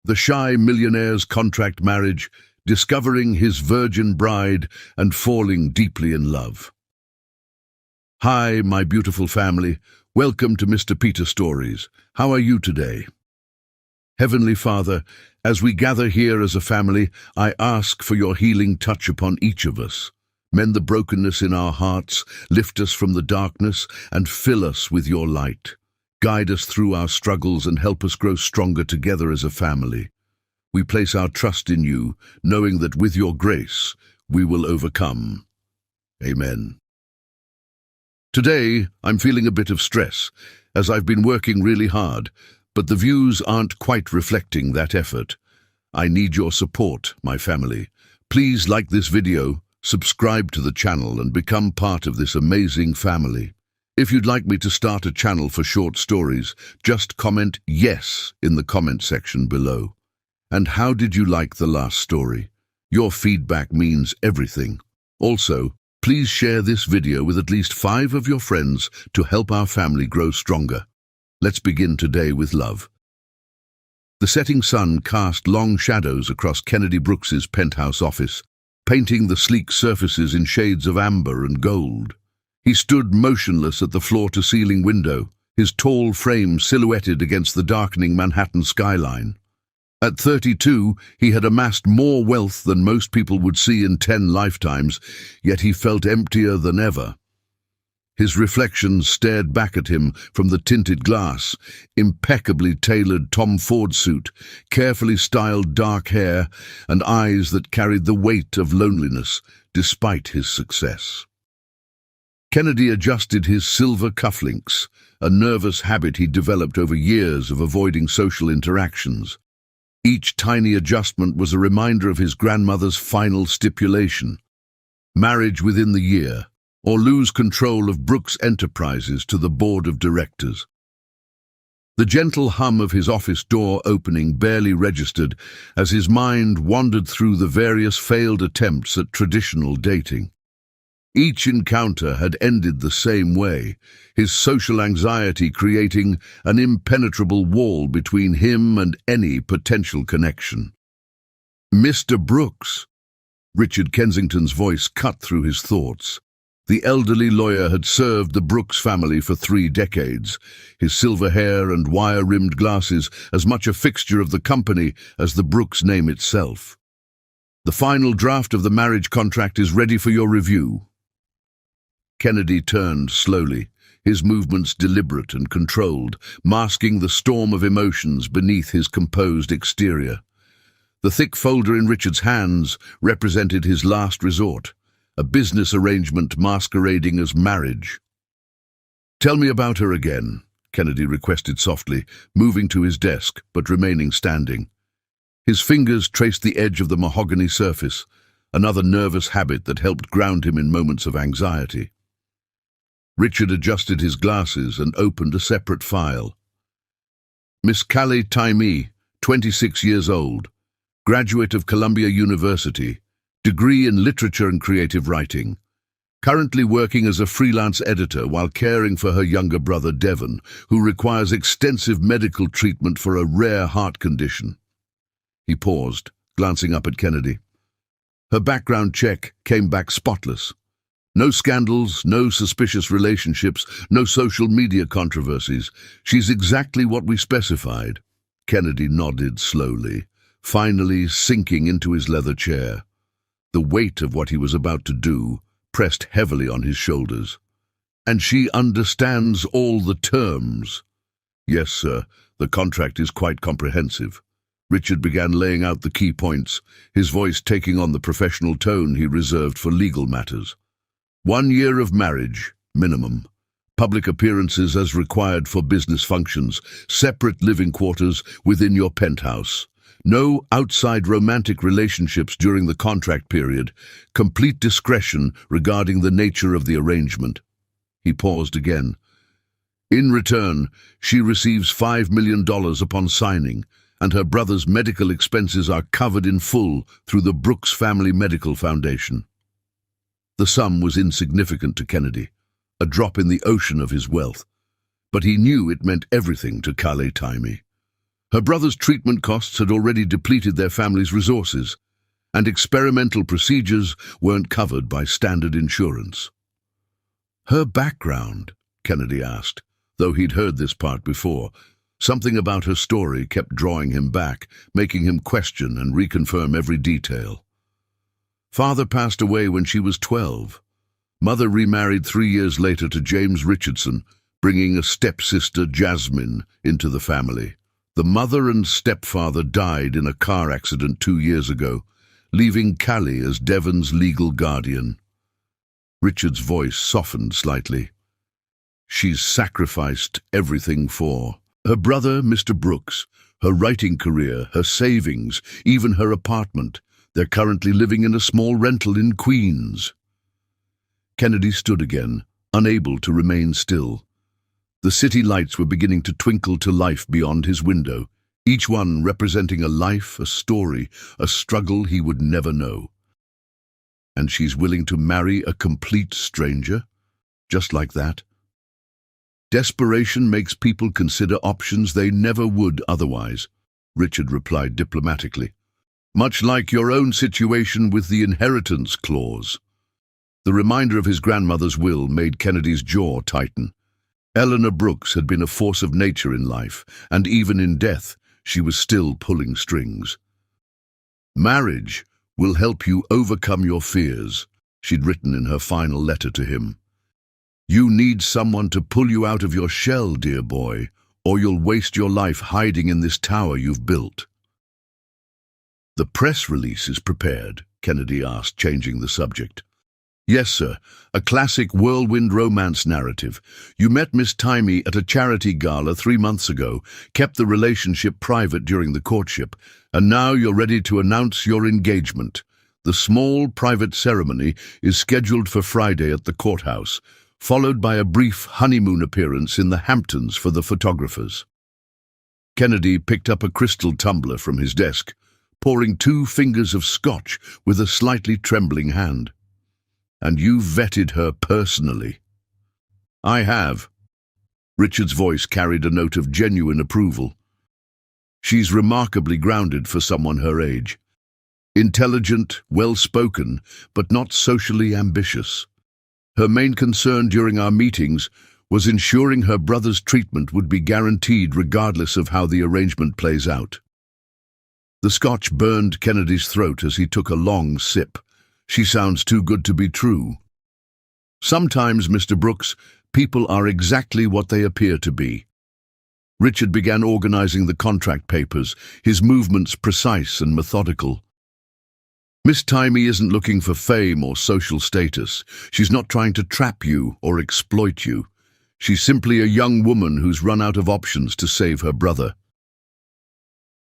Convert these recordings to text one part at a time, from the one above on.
The shy millionaire's contract marriage, discovering his virgin bride and falling deeply in love. Hi, my beautiful family. Welcome to Mr. Peter Stories. How are you today? Heavenly Father, as we gather here as a family, I ask for your healing touch upon each of us. Mend the brokenness in our hearts, lift us from the darkness, and fill us with your light. Guide us through our struggles and help us grow stronger together as a family. We place our trust in you, knowing that with your grace, we will overcome. Amen. Today, I'm feeling a bit of stress, as I've been working really hard, but the views aren't quite reflecting that effort. I need your support, my family. Please like this video, subscribe to the channel, and become part of this amazing family. If you'd like me to start a channel for short stories, just comment yes in the comment section below. And how did you like the last story? Your feedback means everything. Also, please share this video with at least 5 of your friends to help our family grow stronger. Let's begin today with love. The setting sun cast long shadows across Kennedy Brooks's penthouse office, painting the sleek surfaces in shades of amber and gold. He stood motionless at the floor-to-ceiling window, his tall frame silhouetted against the darkening Manhattan skyline. At 32, he had amassed more wealth than most people would see in 10 lifetimes, yet he felt emptier than ever. His reflection stared back at him from the tinted glass, impeccably tailored Tom Ford suit, carefully styled dark hair, and eyes that carried the weight of loneliness despite his success. Kennedy adjusted his silver cufflinks, a nervous habit he'd developed over years of avoiding social interactions. Each tiny adjustment was a reminder of his grandmother's final stipulation: marriage within the year, or lose control of Brooks Enterprises to the board of directors. The gentle hum of his office door opening barely registered as his mind wandered through the various failed attempts at traditional dating. Each encounter had ended the same way, his social anxiety creating an impenetrable wall between him and any potential connection. "Mr. Brooks," Richard Kensington's voice cut through his thoughts. The elderly lawyer had served the Brooks family for 3 decades, his silver hair and wire-rimmed glasses as much a fixture of the company as the Brooks name itself. "The final draft of the marriage contract is ready for your review." Kennedy turned slowly, his movements deliberate and controlled, masking the storm of emotions beneath his composed exterior. The thick folder in Richard's hands represented his last resort, a business arrangement masquerading as marriage. "Tell me about her again," Kennedy requested softly, moving to his desk but remaining standing. His fingers traced the edge of the mahogany surface, another nervous habit that helped ground him in moments of anxiety. Richard adjusted his glasses and opened a separate file. "Miss Callie Taimee, 26 years old, graduate of Columbia University, degree in literature and creative writing, currently working as a freelance editor while caring for her younger brother Devon, who requires extensive medical treatment for a rare heart condition." He paused, glancing up at Kennedy. Her background check came back spotless. No scandals, no suspicious relationships, no social media controversies. She's exactly what we specified. Kennedy nodded slowly, finally sinking into his leather chair. The weight of what he was about to do pressed heavily on his shoulders. "And she understands all the terms?" "Yes, sir. The contract is quite comprehensive." Richard began laying out the key points, his voice taking on the professional tone he reserved for legal matters. 1 year of marriage, minimum. Public appearances as required for business functions. Separate living quarters within your penthouse. No outside romantic relationships during the contract period. Complete discretion regarding the nature of the arrangement. He paused again. "In return, she receives $5 million upon signing, and her brother's medical expenses are covered in full through the Brooks Family Medical Foundation." The sum was insignificant to Kennedy, a drop in the ocean of his wealth, but he knew it meant everything to Callie Taimee. Her brother's treatment costs had already depleted their family's resources, and experimental procedures weren't covered by standard insurance. Her background, Kennedy asked, though he'd heard this part before. Something about her story kept drawing him back, making him question and reconfirm every detail. Father passed away when she was 12. Mother remarried 3 years later to James Richardson, bringing a stepsister, Jasmine, into the family. The mother and stepfather died in a car accident 2 years ago, leaving Callie as Devon's legal guardian. Richard's voice softened slightly. She's sacrificed everything for her brother, Mr. Brooks, her writing career, her savings, even her apartment. They're currently living in a small rental in Queens. Kennedy stood again, unable to remain still. The city lights were beginning to twinkle to life beyond his window, each one representing a life, a story, a struggle he would never know. And she's willing to marry a complete stranger? Just like that? Desperation makes people consider options they never would otherwise, Richard replied diplomatically. Much like your own situation with the inheritance clause. The reminder of his grandmother's will made Kennedy's jaw tighten. Eleanor Brooks had been a force of nature in life, and even in death, she was still pulling strings. Marriage will help you overcome your fears, she'd written in her final letter to him. You need someone to pull you out of your shell, dear boy, or you'll waste your life hiding in this tower you've built. The press release is prepared, Kennedy asked, changing the subject. Yes, sir. A classic whirlwind romance narrative. You met Miss Timey at a charity gala 3 months ago, kept the relationship private during the courtship, and now you're ready to announce your engagement. The small private ceremony is scheduled for Friday at the courthouse, followed by a brief honeymoon appearance in the Hamptons for the photographers. Kennedy picked up a crystal tumbler from his desk, pouring 2 fingers of scotch with a slightly trembling hand. And you vetted her personally. I have. Richard's voice carried a note of genuine approval. She's remarkably grounded for someone her age. Intelligent, well-spoken, but not socially ambitious. Her main concern during our meetings was ensuring her brother's treatment would be guaranteed regardless of how the arrangement plays out. The scotch burned Kennedy's throat as he took a long sip. She sounds too good to be true. Sometimes, Mr. Brooks, people are exactly what they appear to be. Richard began organizing the contract papers, his movements precise and methodical. Miss Timey isn't looking for fame or social status. She's not trying to trap you or exploit you. She's simply a young woman who's run out of options to save her brother.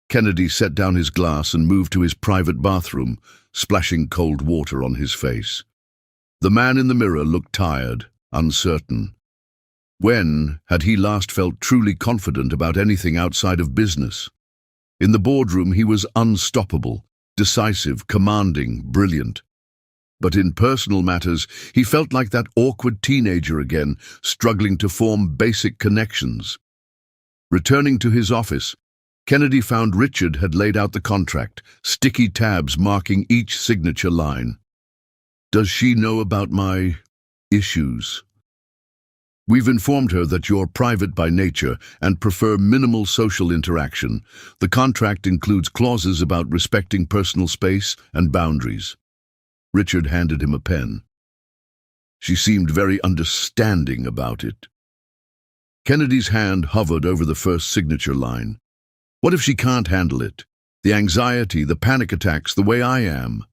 Kennedy set down his glass and moved to his private bathroom, splashing cold water on his face. The man in the mirror looked tired, uncertain. When had he last felt truly confident about anything outside of business? In the boardroom he was unstoppable, decisive, commanding, brilliant. But in personal matters, he felt like that awkward teenager again, struggling to form basic connections. Returning to his office, Kennedy found Richard had laid out the contract, sticky tabs marking each signature line. Does she know about my issues? We've informed her that you're private by nature and prefer minimal social interaction. The contract includes clauses about respecting personal space and boundaries. Richard handed him a pen. She seemed very understanding about it. Kennedy's hand hovered over the first signature line. What if she can't handle it? The anxiety, the panic attacks, the way I am.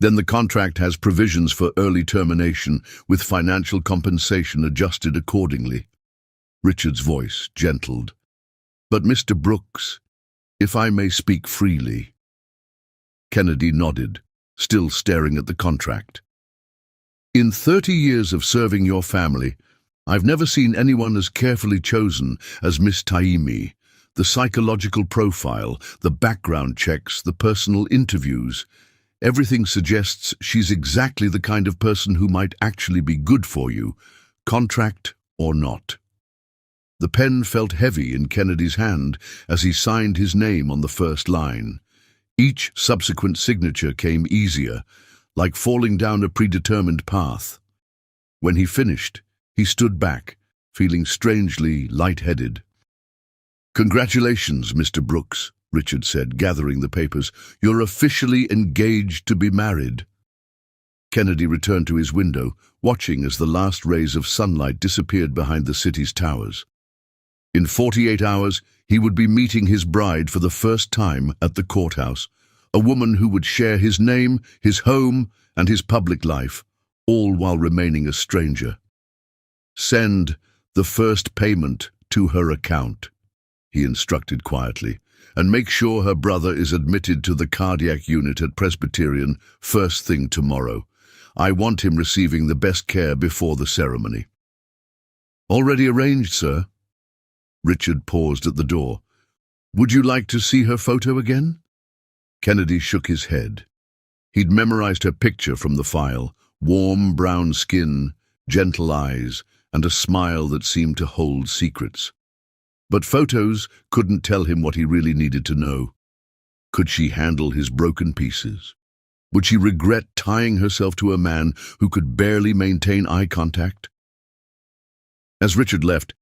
Then the contract has provisions for early termination, with financial compensation adjusted accordingly. Richard's voice gentled. But Mr. Brooks, if I may speak freely. Kennedy nodded, still staring at the contract. In 30 years of serving your family, I've never seen anyone as carefully chosen as Miss Taimi. The psychological profile, the background checks, the personal interviews. Everything suggests she's exactly the kind of person who might actually be good for you, contract or not. The pen felt heavy in Kennedy's hand as he signed his name on the first line. Each subsequent signature came easier, like falling down a predetermined path. When he finished, he stood back, feeling strangely light-headed. "Congratulations, Mr. Brooks," Richard said, gathering the papers. "You're officially engaged to be married." Kennedy returned to his window, watching as the last rays of sunlight disappeared behind the city's towers. In 48 hours, he would be meeting his bride for the first time at the courthouse, a woman who would share his name, his home, and his public life, all while remaining a stranger. "Send the first payment to her account," he instructed quietly, "and make sure her brother is admitted to the cardiac unit at Presbyterian first thing tomorrow. I want him receiving the best care before the ceremony." "Already arranged, sir." Richard paused at the door. "Would you like to see her photo again?" Kennedy shook his head. He'd memorized her picture from the file: warm brown skin, gentle eyes, and a smile that seemed to hold secrets. But photos couldn't tell him what he really needed to know. Could she handle his broken pieces? Would she regret tying herself to a man who could barely maintain eye contact? As Richard left,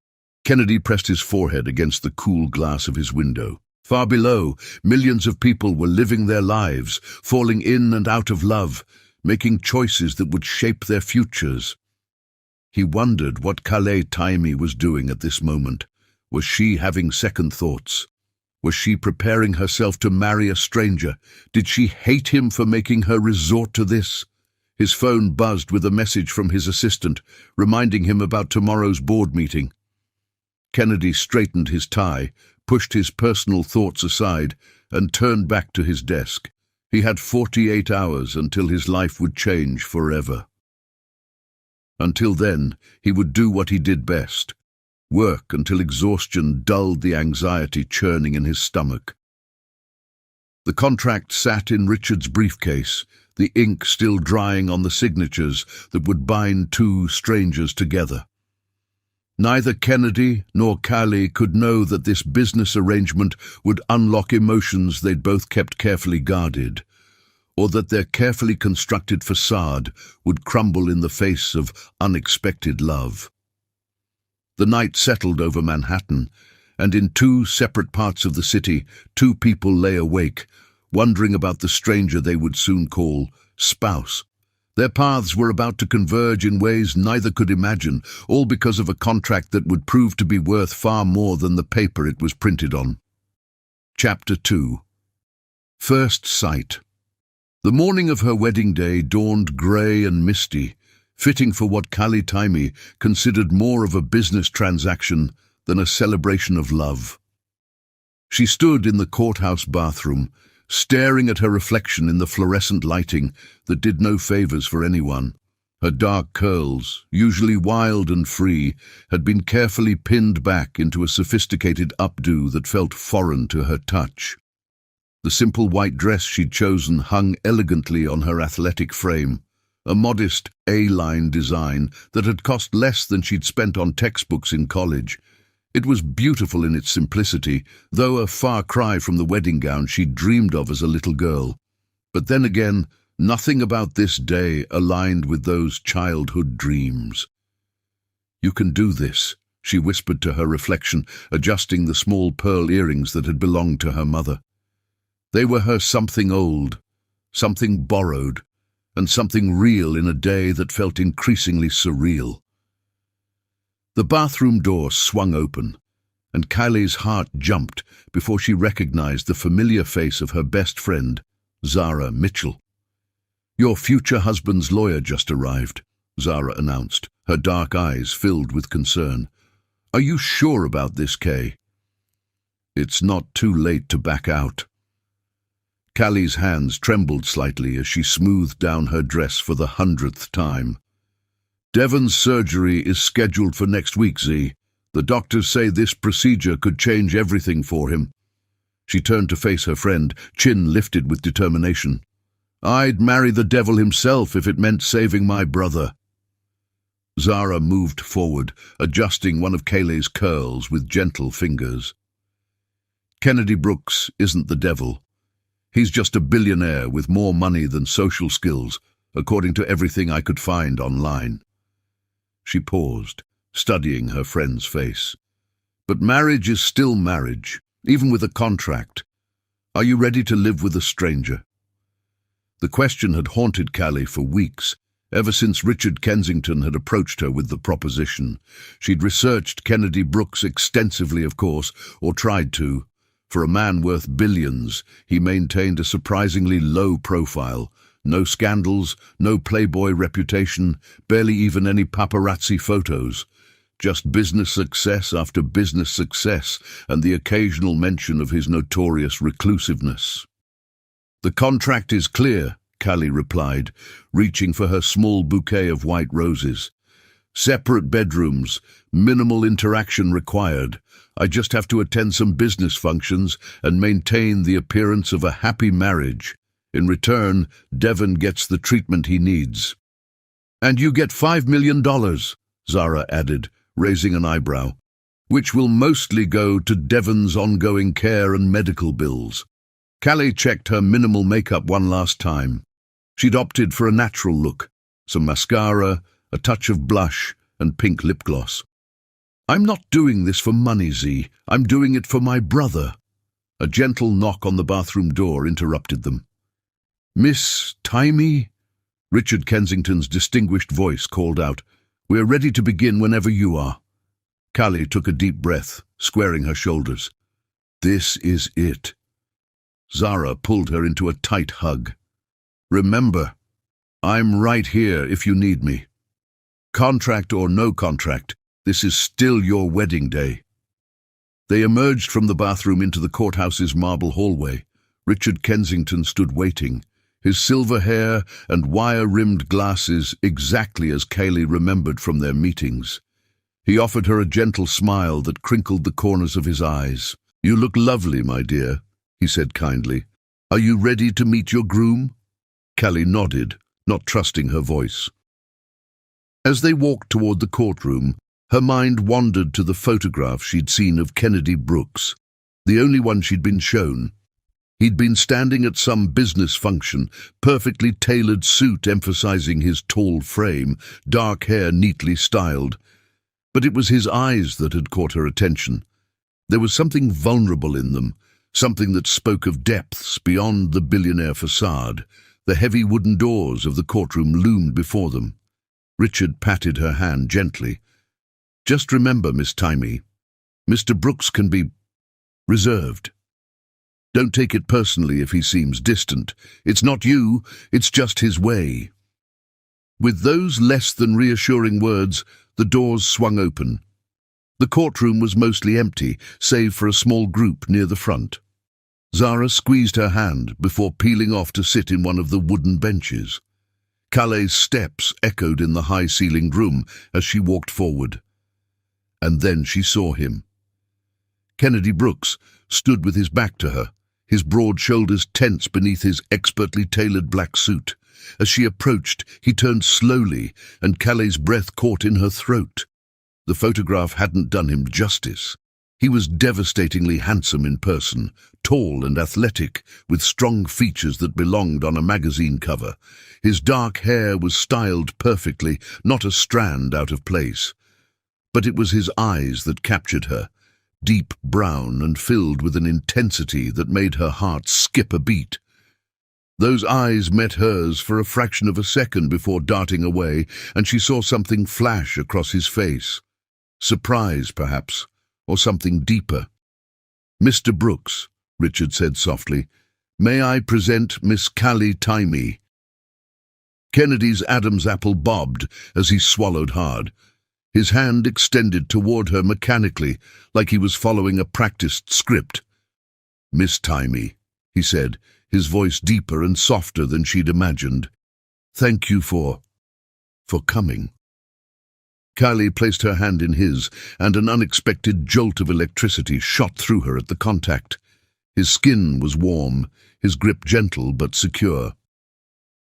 Kennedy pressed his forehead against the cool glass of his window. Far below, millions of people were living their lives, falling in and out of love, making choices that would shape their futures. He wondered what Kale Taimi was doing at this moment. Was she having second thoughts? Was she preparing herself to marry a stranger? Did she hate him for making her resort to this? His phone buzzed with a message from his assistant, reminding him about tomorrow's board meeting. Kennedy straightened his tie, pushed his personal thoughts aside, and turned back to his desk. He had 48 hours until his life would change forever. Until then, he would do what he did best: work until exhaustion dulled the anxiety churning in his stomach. The contract sat in Richard's briefcase, the ink still drying on the signatures that would bind two strangers together. Neither Kennedy nor Kale could know that this business arrangement would unlock emotions they'd both kept carefully guarded, or that their carefully constructed facade would crumble in the face of unexpected love. The night settled over Manhattan, and in two separate parts of the city, two people lay awake, wondering about the stranger they would soon call spouse. Their paths were about to converge in ways neither could imagine, all because of a contract that would prove to be worth far more than the paper it was printed on. Chapter 2. First Sight. The morning of her wedding day dawned grey and misty, fitting for what Kale Taimi considered more of a business transaction than a celebration of love. She stood in the courthouse bathroom, staring at her reflection in the fluorescent lighting that did no favors for anyone. Her dark curls, usually wild and free, had been carefully pinned back into a sophisticated updo that felt foreign to her touch. The simple white dress she'd chosen hung elegantly on her athletic frame, a modest A-line design that had cost less than she'd spent on textbooks in college. It was beautiful in its simplicity, though a far cry from the wedding gown she'd dreamed of as a little girl. But then again, nothing about this day aligned with those childhood dreams. "You can do this," she whispered to her reflection, adjusting the small pearl earrings that had belonged to her mother. They were her something old, something borrowed, and something real in a day that felt increasingly surreal. The bathroom door swung open, and Kale's heart jumped before she recognized the familiar face of her best friend, Zara Mitchell. "Your future husband's lawyer just arrived," Zara announced, her dark eyes filled with concern. "Are you sure about this, Kay?" "It's not too late to back out." Kale's hands trembled slightly as she smoothed down her dress for the 100th time. "Devon's surgery is scheduled for next week, Z. The doctors say this procedure could change everything for him." She turned to face her friend, chin lifted with determination. "I'd marry the devil himself if it meant saving my brother." Zara moved forward, adjusting one of Kayleigh's curls with gentle fingers. Kennedy Brooks isn't the devil. He's just a billionaire with more money than social skills, according to everything I could find online. She paused, studying her friend's face. But marriage is still marriage, even with a contract. Are you ready to live with a stranger? The question had haunted Callie for weeks, ever since Richard Kensington had approached her with the proposition. She'd researched Kennedy Brooks extensively, of course, or tried to. For a man worth billions, he maintained a surprisingly low profile. No scandals, no Playboy reputation, barely even any paparazzi photos. Just business success after business success, and the occasional mention of his notorious reclusiveness. "The contract is clear," Callie replied, reaching for her small bouquet of white roses. "Separate bedrooms, minimal interaction required. I just have to attend some business functions and maintain the appearance of a happy marriage. In return, Devon gets the treatment he needs." "And you get $5 million, Zara added, raising an eyebrow, "which will mostly go to Devon's ongoing care and medical bills." Callie checked her minimal makeup one last time. She'd opted for a natural look, some mascara, a touch of blush, and pink lip gloss. "I'm not doing this for money, Z. I'm doing it for my brother." A gentle knock on the bathroom door interrupted them. "Miss Timey?" Richard Kensington's distinguished voice called out. "We're ready to begin whenever you are." Callie took a deep breath, squaring her shoulders. "This is it." Zara pulled her into a tight hug. "Remember, I'm right here if you need me. Contract or no contract, this is still your wedding day." They emerged from the bathroom into the courthouse's marble hallway. Richard Kensington stood waiting, his silver hair and wire-rimmed glasses exactly as Callie remembered from their meetings. He offered her a gentle smile that crinkled the corners of his eyes. "You look lovely, my dear," he said kindly. "Are you ready to meet your groom?" Callie nodded, not trusting her voice. As they walked toward the courtroom, her mind wandered to the photograph she'd seen of Kennedy Brooks, the only one she'd been shown. He'd been standing at some business function, perfectly tailored suit emphasizing his tall frame, dark hair neatly styled. But it was his eyes that had caught her attention. There was something vulnerable in them, something that spoke of depths beyond the billionaire facade. The heavy wooden doors of the courtroom loomed before them. Richard patted her hand gently. "Just remember, Miss Timey, Mr. Brooks can be reserved. Don't take it personally if he seems distant. It's not you, it's just his way." With those less than reassuring words, the doors swung open. The courtroom was mostly empty, save for a small group near the front. Zara squeezed her hand before peeling off to sit in one of the wooden benches. Callie's steps echoed in the high-ceilinged room as she walked forward. And then she saw him. Kennedy Brooks stood with his back to her, his broad shoulders tense beneath his expertly tailored black suit. As she approached, he turned slowly, and Callie's breath caught in her throat. The photograph hadn't done him justice. He was devastatingly handsome in person, tall and athletic, with strong features that belonged on a magazine cover. His dark hair was styled perfectly, not a strand out of place. But it was his eyes that captured her, deep brown and filled with an intensity that made her heart skip a beat. Those eyes met hers for a fraction of a second before darting away, and she saw something flash across his face. Surprise, perhaps, or something deeper. "Mr. Brooks," Richard said softly, "may I present Miss Callie Timey?" Kennedy's Adam's apple bobbed as he swallowed hard. His hand extended toward her mechanically, like he was following a practiced script. "Miss Timey," he said, his voice deeper and softer than she'd imagined. "Thank you for coming." Callie placed her hand in his, and an unexpected jolt of electricity shot through her at the contact. His skin was warm, his grip gentle but secure.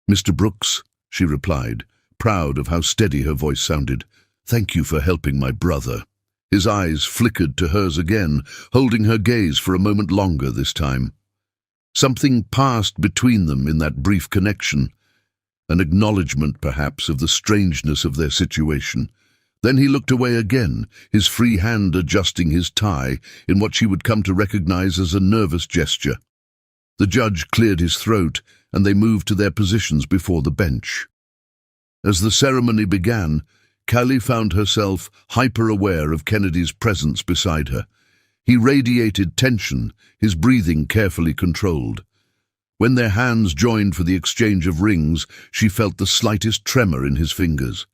"Mr. Brooks," she replied, proud of how steady her voice sounded, Thank you for helping my brother." His eyes flickered to hers again, holding her gaze for a moment longer this time. Something passed between them in that brief connection, an acknowledgement, perhaps, of the strangeness of their situation. Then he looked away again, his free hand adjusting his tie in what she would come to recognize as a nervous gesture. The judge cleared his throat, and they moved to their positions before the bench. As the ceremony began, Callie found herself hyper-aware of Kennedy's presence beside her. He radiated tension, his breathing carefully controlled. When their hands joined for the exchange of rings, she felt the slightest tremor in his fingers.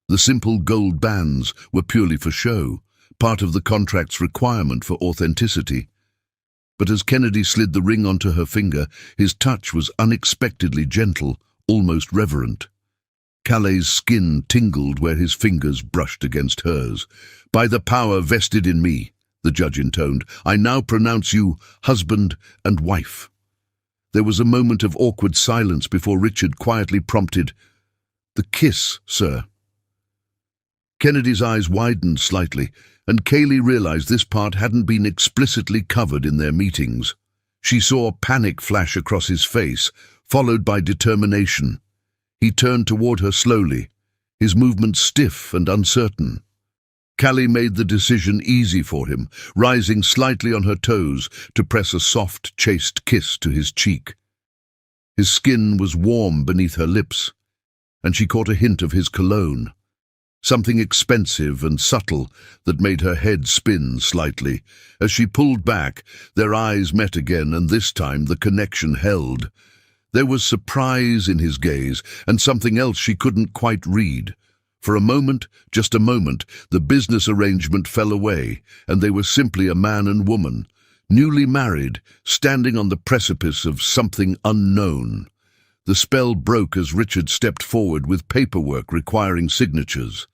The simple gold bands were purely for show, part of the contract's requirement for authenticity. But as Kennedy slid the ring onto her finger, his touch was unexpectedly gentle, almost reverent. Callie's skin tingled where his fingers brushed against hers. "By the power vested in me," the judge intoned, "I now pronounce you husband and wife." There was a moment of awkward silence before Richard quietly prompted, "The kiss, sir." Kennedy's eyes widened slightly, and Kaylee realized this part hadn't been explicitly covered in their meetings. She saw panic flash across his face, followed by determination. He turned toward her slowly, his movements stiff and uncertain. Callie made the decision easy for him, rising slightly on her toes to press a soft, chaste kiss to his cheek. His skin was warm beneath her lips, and she caught a hint of his cologne, something expensive and subtle that made her head spin slightly. As she pulled back, their eyes met again, and this time the connection held. There was surprise in his gaze, and something else she couldn't quite read. For a moment, just a moment, the business arrangement fell away, and they were simply a man and woman, newly married, standing on the precipice of something unknown. The spell broke as Richard stepped forward with paperwork requiring signatures.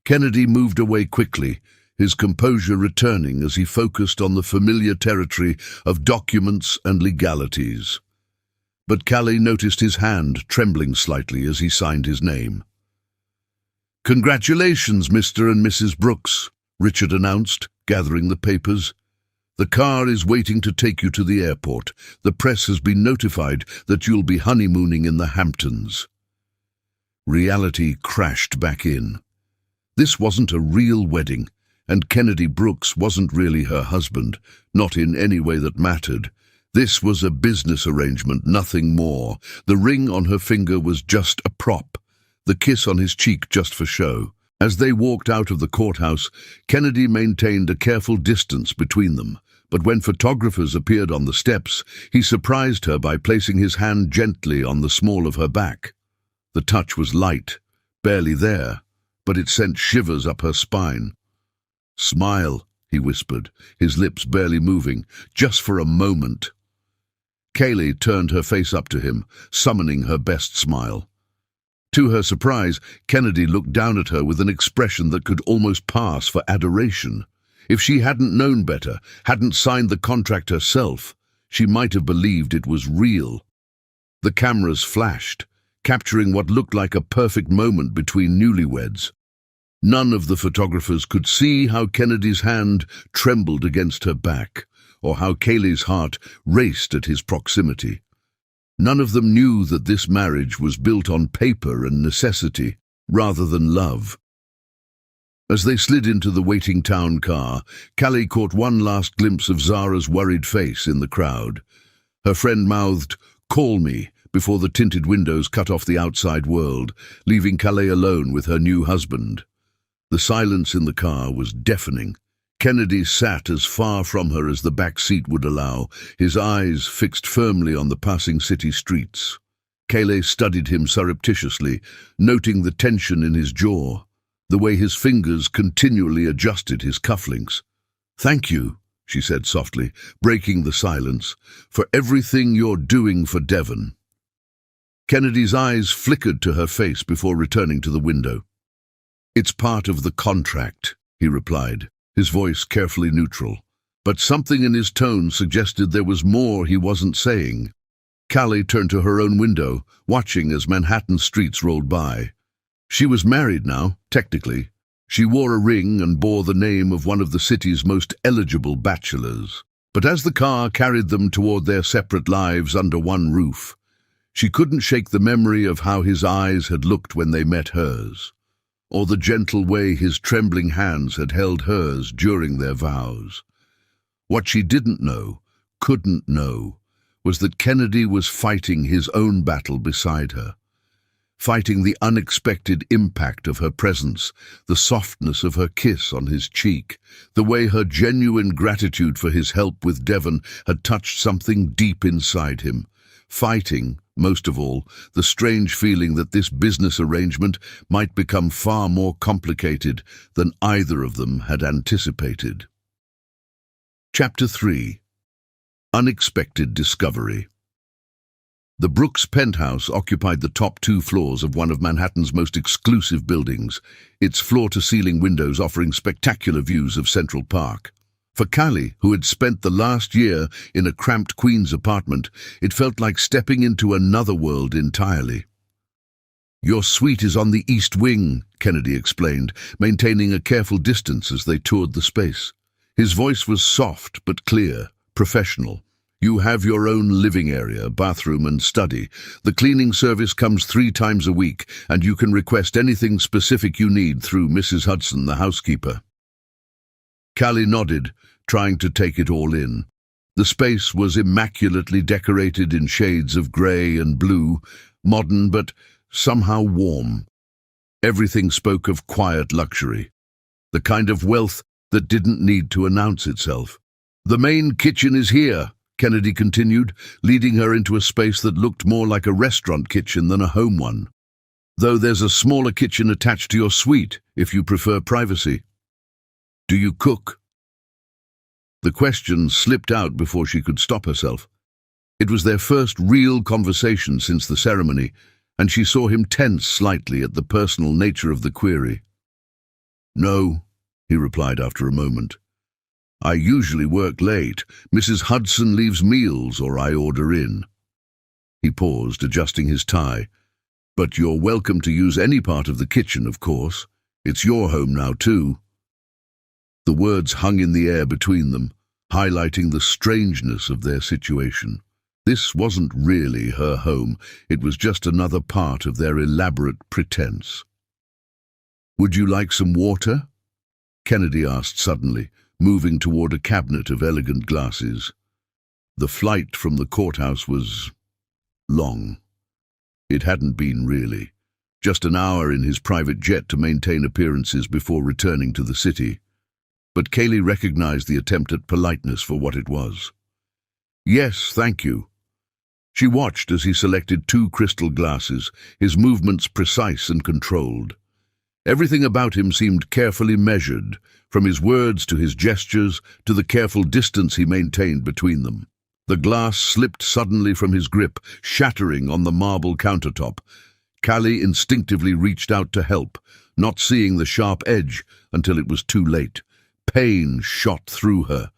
Kennedy moved away quickly, his composure returning as he focused on the familiar territory of documents and legalities. But Callie noticed his hand trembling slightly as he signed his name. "Congratulations, Mr. and Mrs. Brooks," Richard announced, gathering the papers. "The car is waiting to take you to the airport. The press has been notified that you'll be honeymooning in the Hamptons." Reality crashed back in. This wasn't a real wedding, and Kennedy Brooks wasn't really her husband, not in any way that mattered. This was a business arrangement, nothing more. The ring on her finger was just a prop, the kiss on his cheek just for show. As they walked out of the courthouse, Kennedy maintained a careful distance between them, but when photographers appeared on the steps, he surprised her by placing his hand gently on the small of her back. The touch was light, barely there, but it sent shivers up her spine. "Smile," he whispered, his lips barely moving, "just for a moment." Kaylee turned her face up to him, summoning her best smile. To her surprise, Kennedy looked down at her with an expression that could almost pass for adoration. If she hadn't known better, hadn't signed the contract herself, she might have believed it was real. The cameras flashed, capturing what looked like a perfect moment between newlyweds. None of the photographers could see how Kennedy's hand trembled against her back, or how Kaylee's heart raced at his proximity. None of them knew that this marriage was built on paper and necessity, rather than love. As they slid into the waiting town car, Callie caught one last glimpse of Zara's worried face in the crowd. Her friend mouthed, "Call me," before the tinted windows cut off the outside world, leaving Callie alone with her new husband. The silence in the car was deafening. Kennedy sat as far from her as the back seat would allow, his eyes fixed firmly on the passing city streets. Kaylee studied him surreptitiously, noting the tension in his jaw, the way his fingers continually adjusted his cufflinks. "Thank you," she said softly, breaking the silence, "for everything you're doing for Devon." Kennedy's eyes flickered to her face before returning to the window. "It's part of the contract," he replied, his voice carefully neutral, but something in his tone suggested there was more he wasn't saying. Callie turned to her own window, watching as Manhattan streets rolled by. She was married now, technically. She wore a ring and bore the name of one of the city's most eligible bachelors. But as the car carried them toward their separate lives under one roof, she couldn't shake the memory of how his eyes had looked when they met hers, or the gentle way his trembling hands had held hers during their vows. What she didn't know, couldn't know, was that Kennedy was fighting his own battle beside her, fighting the unexpected impact of her presence, the softness of her kiss on his cheek, the way her genuine gratitude for his help with Devon had touched something deep inside him, fighting, most of all, the strange feeling that this business arrangement might become far more complicated than either of them had anticipated. Chapter 3. Unexpected Discovery. The Brooks penthouse occupied the top 2 floors of one of Manhattan's most exclusive buildings, its floor-to-ceiling windows offering spectacular views of Central Park. For Callie, who had spent the last year in a cramped Queens apartment, it felt like stepping into another world entirely. "Your suite is on the East Wing," Kennedy explained, maintaining a careful distance as they toured the space. His voice was soft but clear, professional. "You have your own living area, bathroom and study. The cleaning service comes 3 times a week, and you can request anything specific you need through Mrs. Hudson, the housekeeper." Callie nodded, trying to take it all in. The space was immaculately decorated in shades of grey and blue, modern but somehow warm. Everything spoke of quiet luxury, the kind of wealth that didn't need to announce itself. "The main kitchen is here," Kennedy continued, leading her into a space that looked more like a restaurant kitchen than a home one. "Though there's a smaller kitchen attached to your suite, if you prefer privacy." "Do you cook?" The question slipped out before she could stop herself. It was their first real conversation since the ceremony, and she saw him tense slightly at the personal nature of the query. "No," he replied after a moment. "I usually work late. Mrs. Hudson leaves meals or I order in." He paused, adjusting his tie. "But you're welcome to use any part of the kitchen, of course. It's your home now, too." The words hung in the air between them, highlighting the strangeness of their situation. This wasn't really her home, it was just another part of their elaborate pretense. "Would you like some water?" Kennedy asked suddenly, moving toward a cabinet of elegant glasses. The flight from the courthouse was long. It hadn't been really. Just an hour in his private jet to maintain appearances before returning to the city. But Callie recognized the attempt at politeness for what it was. "Yes, thank you." She watched as he selected 2 crystal glasses, his movements precise and controlled. Everything about him seemed carefully measured, from his words to his gestures to the careful distance he maintained between them. The glass slipped suddenly from his grip, shattering on the marble countertop. Callie instinctively reached out to help, not seeing the sharp edge until it was too late. Pain shot through her,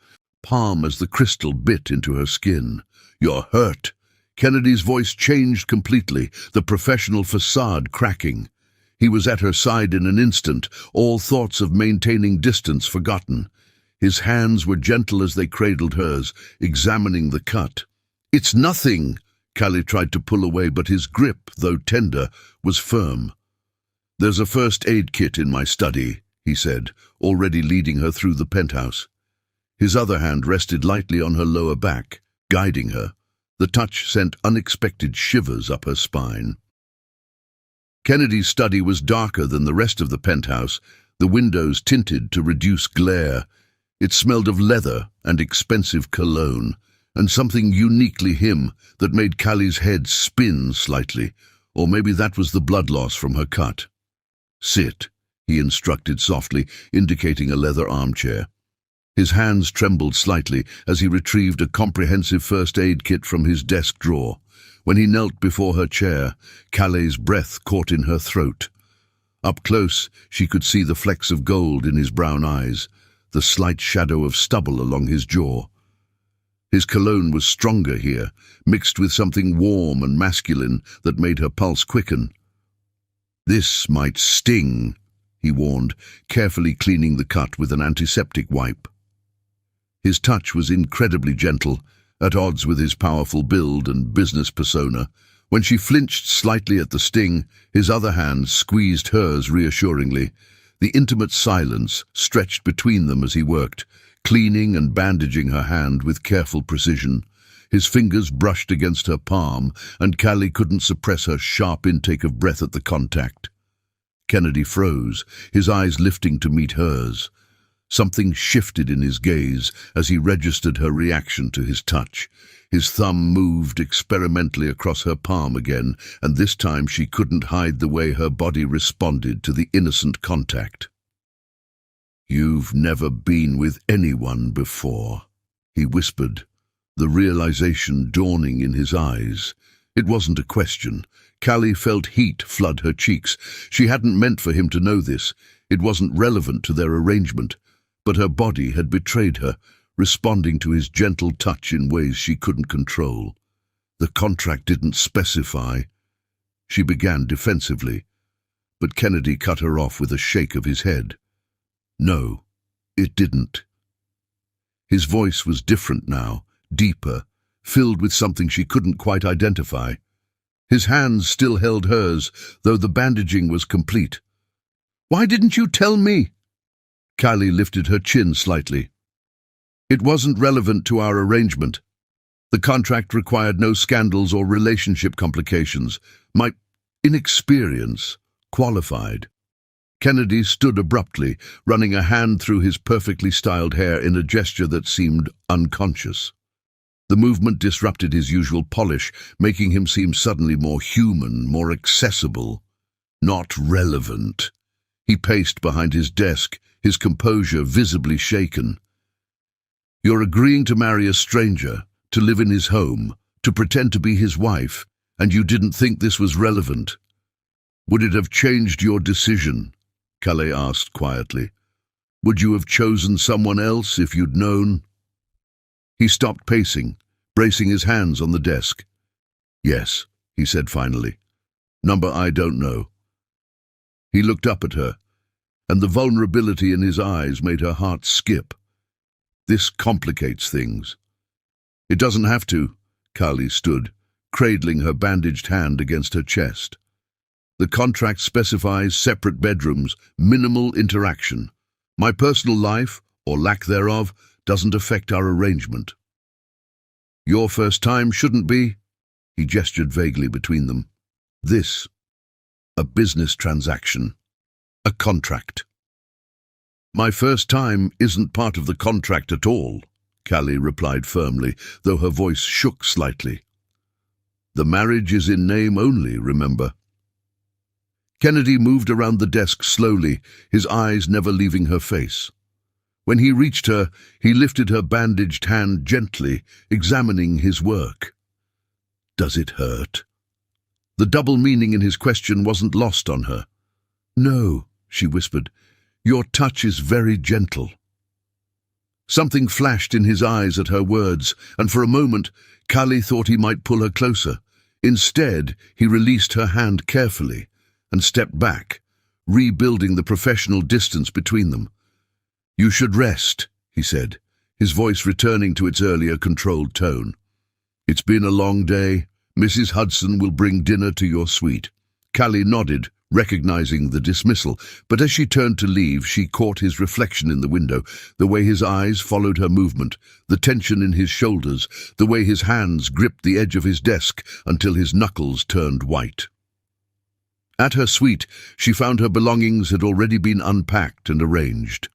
palm as the crystal bit into her skin. "You're hurt." Kennedy's voice changed completely, the professional facade cracking. He was at her side in an instant, all thoughts of maintaining distance forgotten. His hands were gentle as they cradled hers, examining the cut. "It's nothing." Callie tried to pull away, but his grip, though tender, was firm. "There's a first aid kit in my study," he said, already leading her through the penthouse. His other hand rested lightly on her lower back, guiding her. The touch sent unexpected shivers up her spine. Kennedy's study was darker than the rest of the penthouse, the windows tinted to reduce glare. It smelled of leather and expensive cologne, and something uniquely him that made Callie's head spin slightly, or maybe that was the blood loss from her cut. "Sit," he instructed softly, indicating a leather armchair. His hands trembled slightly as he retrieved a comprehensive first aid kit from his desk drawer. When he knelt before her chair, Callie's breath caught in her throat. Up close, she could see the flecks of gold in his brown eyes, the slight shadow of stubble along his jaw. His cologne was stronger here, mixed with something warm and masculine that made her pulse quicken. "This might sting," he warned, carefully cleaning the cut with an antiseptic wipe. His touch was incredibly gentle, at odds with his powerful build and business persona. When she flinched slightly at the sting, his other hand squeezed hers reassuringly. The intimate silence stretched between them as he worked, cleaning and bandaging her hand with careful precision. His fingers brushed against her palm, and Callie couldn't suppress her sharp intake of breath at the contact. Kennedy froze, his eyes lifting to meet hers. Something shifted in his gaze as he registered her reaction to his touch. His thumb moved experimentally across her palm again, and this time she couldn't hide the way her body responded to the innocent contact. "You've never been with anyone before," he whispered, the realization dawning in his eyes. It wasn't a question. Callie felt heat flood her cheeks. She hadn't meant for him to know this. It wasn't relevant to their arrangement. But her body had betrayed her, responding to his gentle touch in ways she couldn't control. The contract didn't specify. She began defensively, but Kennedy cut her off with a shake of his head. No, it didn't. His voice was different now, deeper, filled with something she couldn't quite identify. His hands still held hers, though the bandaging was complete. "Why didn't you tell me?" Callie lifted her chin slightly. "It wasn't relevant to our arrangement. The contract required no scandals or relationship complications. My inexperience qualified." Kennedy stood abruptly, running a hand through his perfectly styled hair in a gesture that seemed unconscious. The movement disrupted his usual polish, making him seem suddenly more human, more accessible. Not relevant. He paced behind his desk, his composure visibly shaken. "You're agreeing to marry a stranger, to live in his home, to pretend to be his wife, and you didn't think this was relevant. Would it have changed your decision?" Calais asked quietly. "Would you have chosen someone else if you'd known?" He stopped pacing, bracing his hands on the desk. "Yes," he said finally. "Number I don't know." He looked up at her, and the vulnerability in his eyes made her heart skip. "This complicates things." "It doesn't have to," Callie stood, cradling her bandaged hand against her chest. "The contract specifies separate bedrooms, minimal interaction. My personal life, or lack thereof, doesn't affect our arrangement." "Your first time shouldn't be," he gestured vaguely between them. "This, a business transaction. A contract." "My first time isn't part of the contract at all," Callie replied firmly, though her voice shook slightly. "The marriage is in name only, remember." Kennedy moved around the desk slowly, his eyes never leaving her face. When he reached her, he lifted her bandaged hand gently, examining his work. "Does it hurt?" The double meaning in his question wasn't lost on her. "No," she whispered. "Your touch is very gentle." Something flashed in his eyes at her words, and for a moment, Callie thought he might pull her closer. Instead, he released her hand carefully and stepped back, rebuilding the professional distance between them. "You should rest," he said, his voice returning to its earlier controlled tone. "It's been a long day. Mrs. Hudson will bring dinner to your suite." Callie nodded, recognizing the dismissal, but as she turned to leave, she caught his reflection in the window, the way his eyes followed her movement, the tension in his shoulders, the way his hands gripped the edge of his desk until his knuckles turned white. At her suite, she found her belongings had already been unpacked and arranged.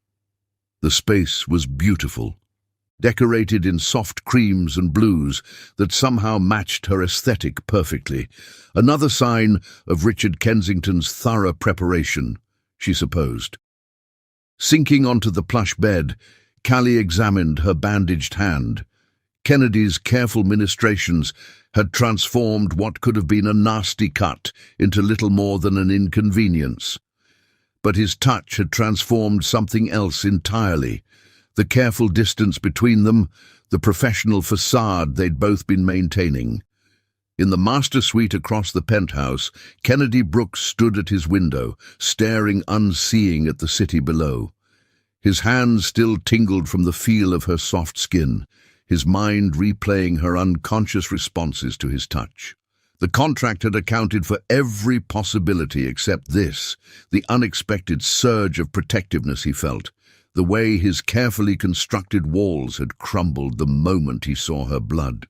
The space was beautiful, decorated in soft creams and blues that somehow matched her aesthetic perfectly. Another sign of Richard Kensington's thorough preparation, she supposed. Sinking onto the plush bed, Callie examined her bandaged hand. Kennedy's careful ministrations had transformed what could have been a nasty cut into little more than an inconvenience. But his touch had transformed something else entirely. The careful distance between them, the professional facade they'd both been maintaining. In the master suite across the penthouse, Kennedy Brooks stood at his window, staring unseeing at the city below. His hands still tingled from the feel of her soft skin, his mind replaying her unconscious responses to his touch. The contract had accounted for every possibility except this, the unexpected surge of protectiveness he felt, the way his carefully constructed walls had crumbled the moment he saw her blood.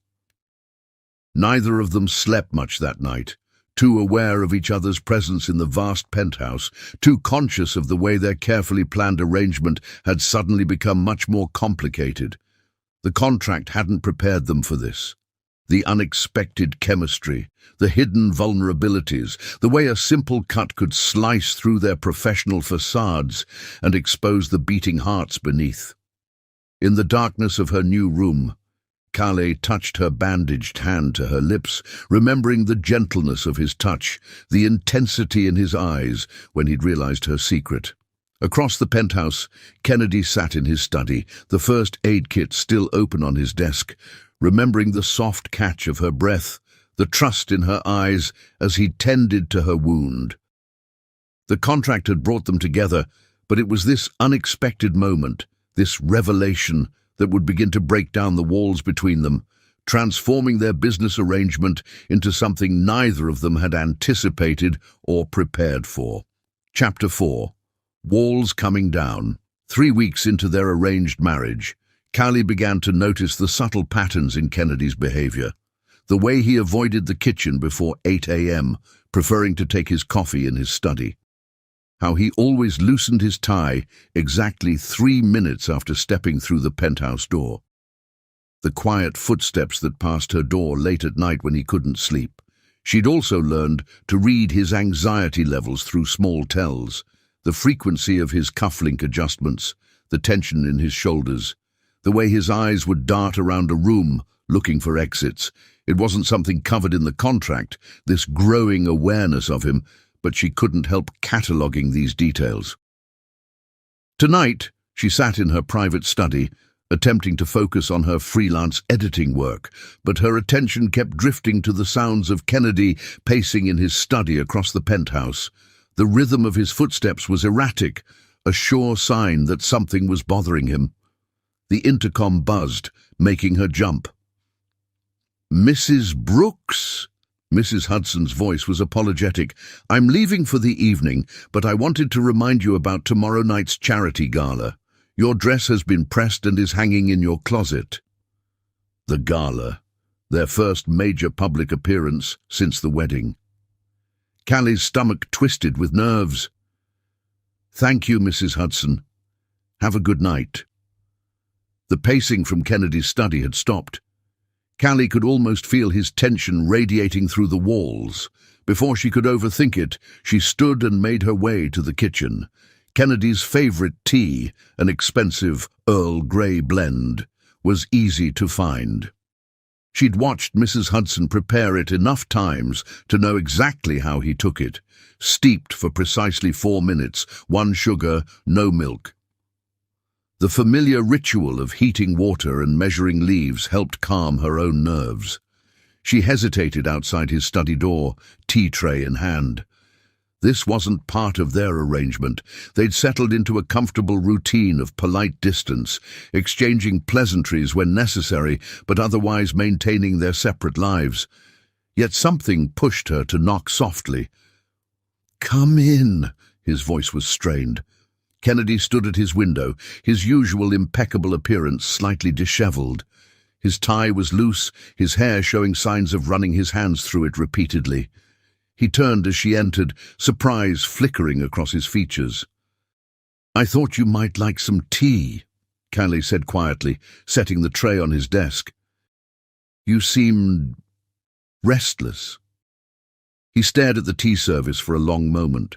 Neither of them slept much that night, too aware of each other's presence in the vast penthouse, too conscious of the way their carefully planned arrangement had suddenly become much more complicated. The contract hadn't prepared them for this. The unexpected chemistry, the hidden vulnerabilities, the way a simple cut could slice through their professional facades and expose the beating hearts beneath. In the darkness of her new room, Calais touched her bandaged hand to her lips, remembering the gentleness of his touch, the intensity in his eyes when he'd realized her secret. Across the penthouse, Kennedy sat in his study, the first aid kit still open on his desk, remembering the soft catch of her breath, the trust in her eyes as he tended to her wound. The contract had brought them together, but it was this unexpected moment, this revelation, that would begin to break down the walls between them, transforming their business arrangement into something neither of them had anticipated or prepared for. Chapter 4. Walls Coming Down. 3 weeks into their arranged marriage, Callie began to notice the subtle patterns in Kennedy's behavior. The way he avoided the kitchen before 8 a.m., preferring to take his coffee in his study. How he always loosened his tie exactly 3 minutes after stepping through the penthouse door. The quiet footsteps that passed her door late at night when he couldn't sleep. She'd also learned to read his anxiety levels through small tells, the frequency of his cufflink adjustments, the tension in his shoulders, the way his eyes would dart around a room, looking for exits. It wasn't something covered in the contract, this growing awareness of him, but she couldn't help cataloguing these details. Tonight, she sat in her private study, attempting to focus on her freelance editing work, but her attention kept drifting to the sounds of Kennedy pacing in his study across the penthouse. The rhythm of his footsteps was erratic, a sure sign that something was bothering him. The intercom buzzed, making her jump. "Mrs. Brooks?" Mrs. Hudson's voice was apologetic. "I'm leaving for the evening, but I wanted to remind you about tomorrow night's charity gala. Your dress has been pressed and is hanging in your closet." The gala, their first major public appearance since the wedding. Callie's stomach twisted with nerves. "Thank you, Mrs. Hudson. Have a good night." The pacing from Kennedy's study had stopped. Callie could almost feel his tension radiating through the walls. Before she could overthink it, she stood and made her way to the kitchen. Kennedy's favorite tea, an expensive Earl Grey blend, was easy to find. She'd watched Mrs. Hudson prepare it enough times to know exactly how he took it, steeped for precisely 4 minutes, 1 sugar, no milk. The familiar ritual of heating water and measuring leaves helped calm her own nerves. She hesitated outside his study door, tea tray in hand. This wasn't part of their arrangement. They'd settled into a comfortable routine of polite distance, exchanging pleasantries when necessary, but otherwise maintaining their separate lives. Yet something pushed her to knock softly. "Come in," his voice was strained. Kennedy stood at his window, his usual impeccable appearance slightly disheveled. His tie was loose, his hair showing signs of running his hands through it repeatedly. He turned as she entered, surprise flickering across his features. "I thought you might like some tea," Callie said quietly, setting the tray on his desk. "You seemed restless." He stared at the tea service for a long moment.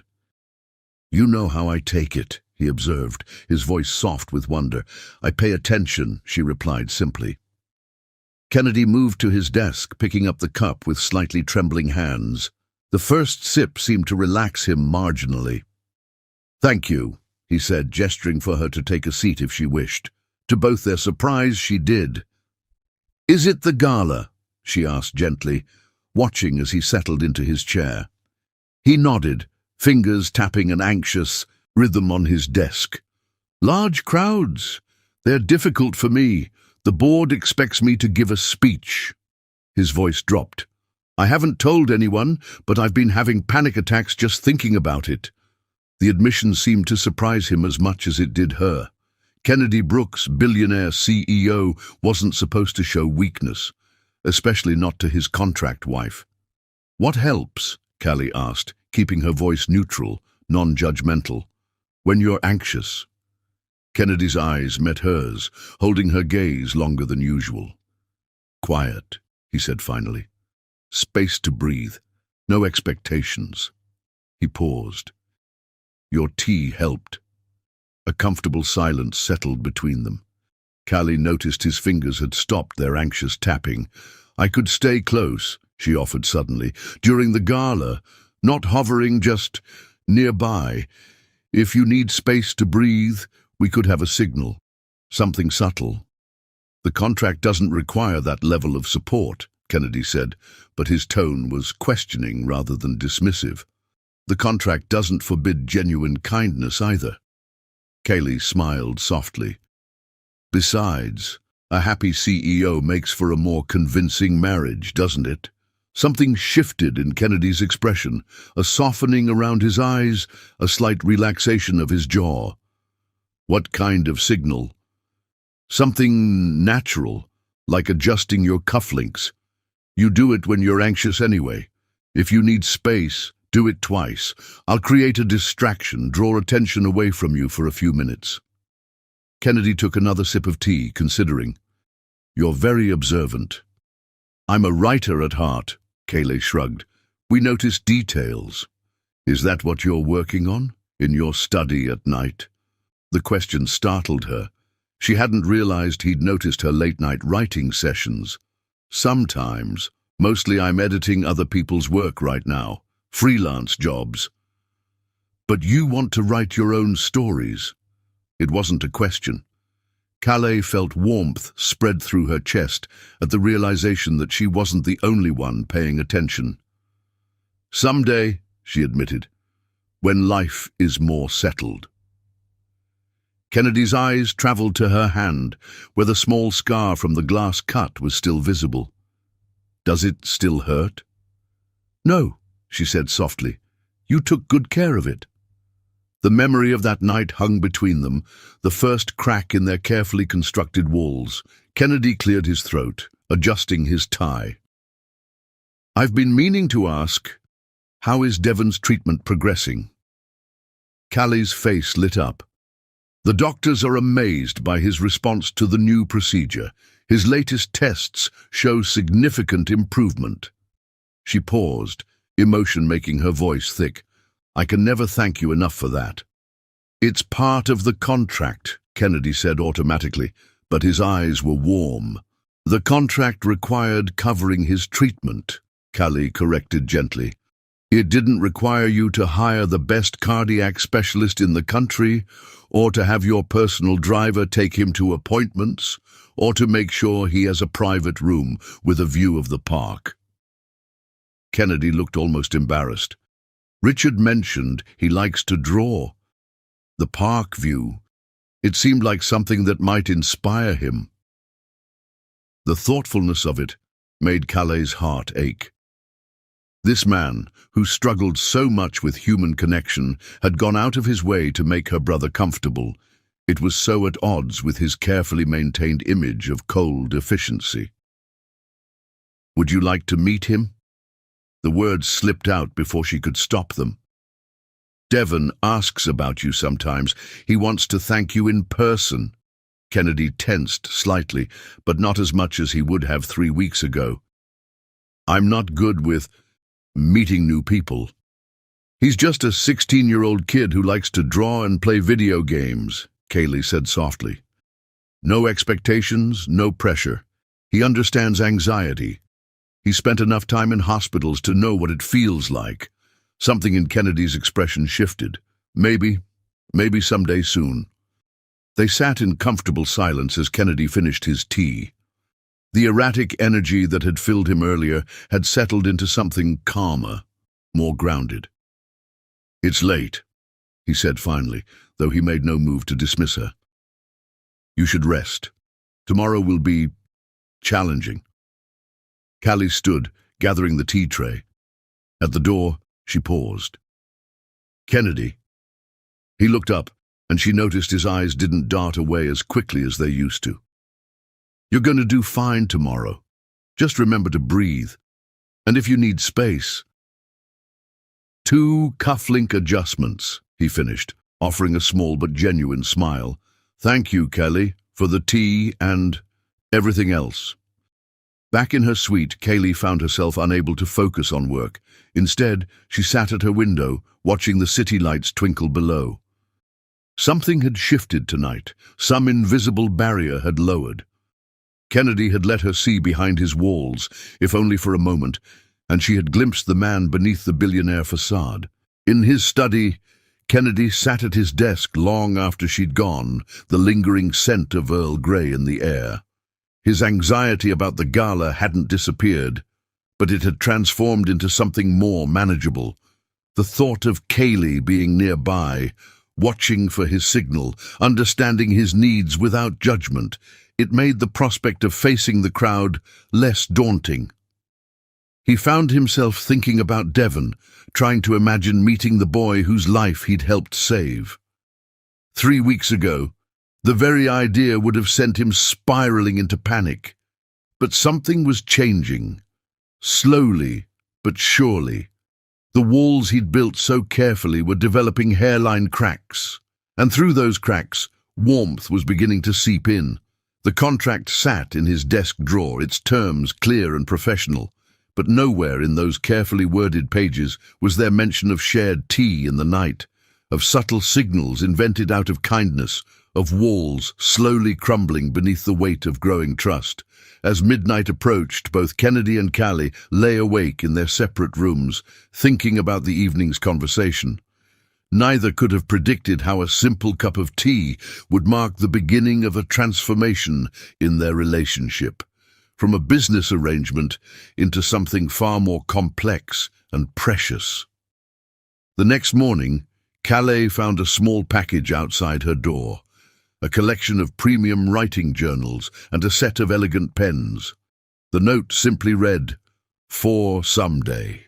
"You know how I take it," he observed, his voice soft with wonder. "I pay attention," she replied simply. Kennedy moved to his desk, picking up the cup with slightly trembling hands. The first sip seemed to relax him marginally. "Thank you," he said, gesturing for her to take a seat if she wished. To both their surprise, she did. "Is it the gala?" she asked gently. watching as he settled into his chair. He nodded, fingers tapping an anxious rhythm on his desk. "Large crowds. They're difficult for me. The board expects me to give a speech." His voice dropped. "I haven't told anyone, but I've been having panic attacks just thinking about it." The admission seemed to surprise him as much as it did her. Kennedy Brooks, billionaire CEO, wasn't supposed to show weakness, especially not to his contract wife. "What helps?" Callie asked, keeping her voice neutral, non-judgmental. "When you're anxious." Kennedy's eyes met hers, holding her gaze longer than usual. "Quiet," he said finally. "Space to breathe. No expectations." He paused. "Your tea helped." A comfortable silence settled between them. Callie noticed his fingers had stopped their anxious tapping. "I could stay close," she offered suddenly, "during the gala, not hovering, just nearby. If you need space to breathe, we could have a signal. Something subtle." "The contract doesn't require that level of support," Kennedy said, but his tone was questioning rather than dismissive. "The contract doesn't forbid genuine kindness either." Callie smiled softly. "Besides, a happy CEO makes for a more convincing marriage, doesn't it?" Something shifted in Kennedy's expression, a softening around his eyes, a slight relaxation of his jaw. "What kind of signal?" "Something natural, like adjusting your cufflinks. You do it when you're anxious anyway. If you need space, do it twice. I'll create a distraction, draw attention away from you for a few minutes." Kennedy took another sip of tea, considering. "You're very observant." "I'm a writer at heart," Callie shrugged. "We notice details." "Is that what you're working on, in your study at night?" The question startled her. She hadn't realized he'd noticed her late-night writing sessions. "Sometimes. Mostly I'm editing other people's work right now. Freelance jobs." "But you want to write your own stories." It wasn't a question. Callie felt warmth spread through her chest at the realization that she wasn't the only one paying attention. "Someday," she admitted, "when life is more settled." Kennedy's eyes traveled to her hand, where the small scar from the glass cut was still visible. "Does it still hurt?" "No," she said softly. "You took good care of it." The memory of that night hung between them, the first crack in their carefully constructed walls. Kennedy cleared his throat, adjusting his tie. "I've been meaning to ask, how is Devon's treatment progressing?" Callie's face lit up. "The doctors are amazed by his response to the new procedure. His latest tests show significant improvement." She paused, emotion making her voice thick. "I can never thank you enough for that." "It's part of the contract," Kennedy said automatically, but his eyes were warm. "The contract required covering his treatment," Callie corrected gently. "It didn't require you to hire the best cardiac specialist in the country, or to have your personal driver take him to appointments, or to make sure he has a private room with a view of the park." Kennedy looked almost embarrassed. Richard mentioned he likes to draw. The park view. It seemed like something that might inspire him. The thoughtfulness of it made Callie's heart ache. This man, who struggled so much with human connection, had gone out of his way to make her brother comfortable. It was so at odds with his carefully maintained image of cold efficiency. "Would you like to meet him?" The words slipped out before she could stop them. "Devon asks about you sometimes. He wants to thank you in person." Kennedy tensed slightly, but not as much as he would have 3 weeks ago. "I'm not good with meeting new people. He's just a 16-year-old kid who likes to draw and play video games," Callie said softly. "No expectations, no pressure. He understands anxiety. He spent enough time in hospitals to know what it feels like." Something in Kennedy's expression shifted. Maybe someday soon." They sat in comfortable silence as Kennedy finished his tea. The erratic energy that had filled him earlier had settled into something calmer, more grounded. "It's late," he said finally, though he made no move to dismiss her. "You should rest. Tomorrow will be challenging." Callie stood, gathering the tea tray. At the door, she paused. "Kennedy." He looked up, and she noticed his eyes didn't dart away as quickly as they used to. "You're going to do fine tomorrow. Just remember to breathe. And if you need space—" "2 cufflink adjustments," he finished, offering a small but genuine smile. "Thank you, Kelly, for the tea and everything else." Back in her suite, Kaylee found herself unable to focus on work. Instead, she sat at her window, watching the city lights twinkle below. Something had shifted tonight. Some invisible barrier had lowered. Kennedy had let her see behind his walls, if only for a moment, and she had glimpsed the man beneath the billionaire facade. In his study, Kennedy sat at his desk long after she'd gone, the lingering scent of Earl Grey in the air. His anxiety about the gala hadn't disappeared, but it had transformed into something more manageable. The thought of Kaylee being nearby, watching for his signal, understanding his needs without judgment, it made the prospect of facing the crowd less daunting. He found himself thinking about Devon, trying to imagine meeting the boy whose life he'd helped save. 3 weeks ago, the very idea would have sent him spiraling into panic. But something was changing. Slowly, but surely. The walls he'd built so carefully were developing hairline cracks. And through those cracks, warmth was beginning to seep in. The contract sat in his desk drawer, its terms clear and professional. But nowhere in those carefully worded pages was there mention of shared tea in the night, of subtle signals invented out of kindness, of walls slowly crumbling beneath the weight of growing trust. As midnight approached, both Kennedy and Callie lay awake in their separate rooms, thinking about the evening's conversation. Neither could have predicted how a simple cup of tea would mark the beginning of a transformation in their relationship, from a business arrangement into something far more complex and precious. The next morning, Calais found a small package outside her door. A collection of premium writing journals and a set of elegant pens. The note simply read, "For someday.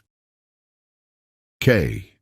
K."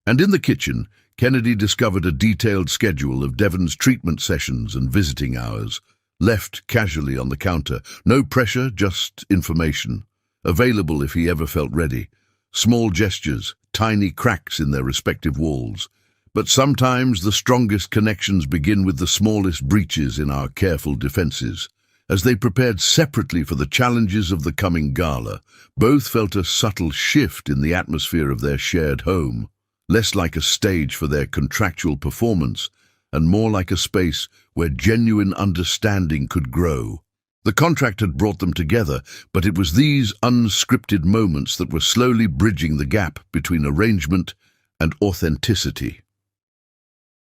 And in the kitchen, Kennedy discovered a detailed schedule of Devon's treatment sessions and visiting hours, left casually on the counter. No pressure, just information. Available if he ever felt ready. Small gestures, tiny cracks in their respective walls. But sometimes the strongest connections begin with the smallest breaches in our careful defenses. As they prepared separately for the challenges of the coming gala, both felt a subtle shift in the atmosphere of their shared home, less like a stage for their contractual performance, and more like a space where genuine understanding could grow. The contract had brought them together, but it was these unscripted moments that were slowly bridging the gap between arrangement and authenticity.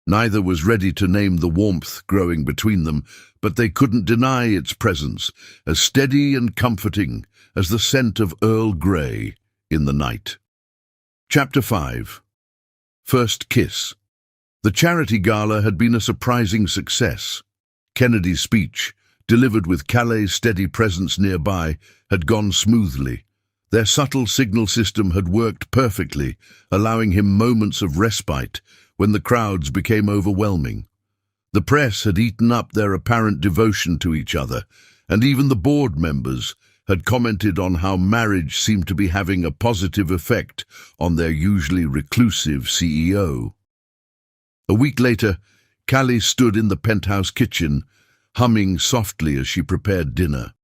Neither was ready to name the warmth growing between them, but they couldn't deny its presence, as steady and comforting as the scent of Earl Grey in the night. Chapter 5. First Kiss. The charity gala had been a surprising success. Kennedy's speech, delivered with Calais' steady presence nearby, had gone smoothly. Their subtle signal system had worked perfectly, allowing him moments of respite when the crowds became overwhelming. The press had eaten up their apparent devotion to each other, and even the board members had commented on how marriage seemed to be having a positive effect on their usually reclusive CEO. A week later, Callie stood in the penthouse kitchen, humming softly as she prepared dinner.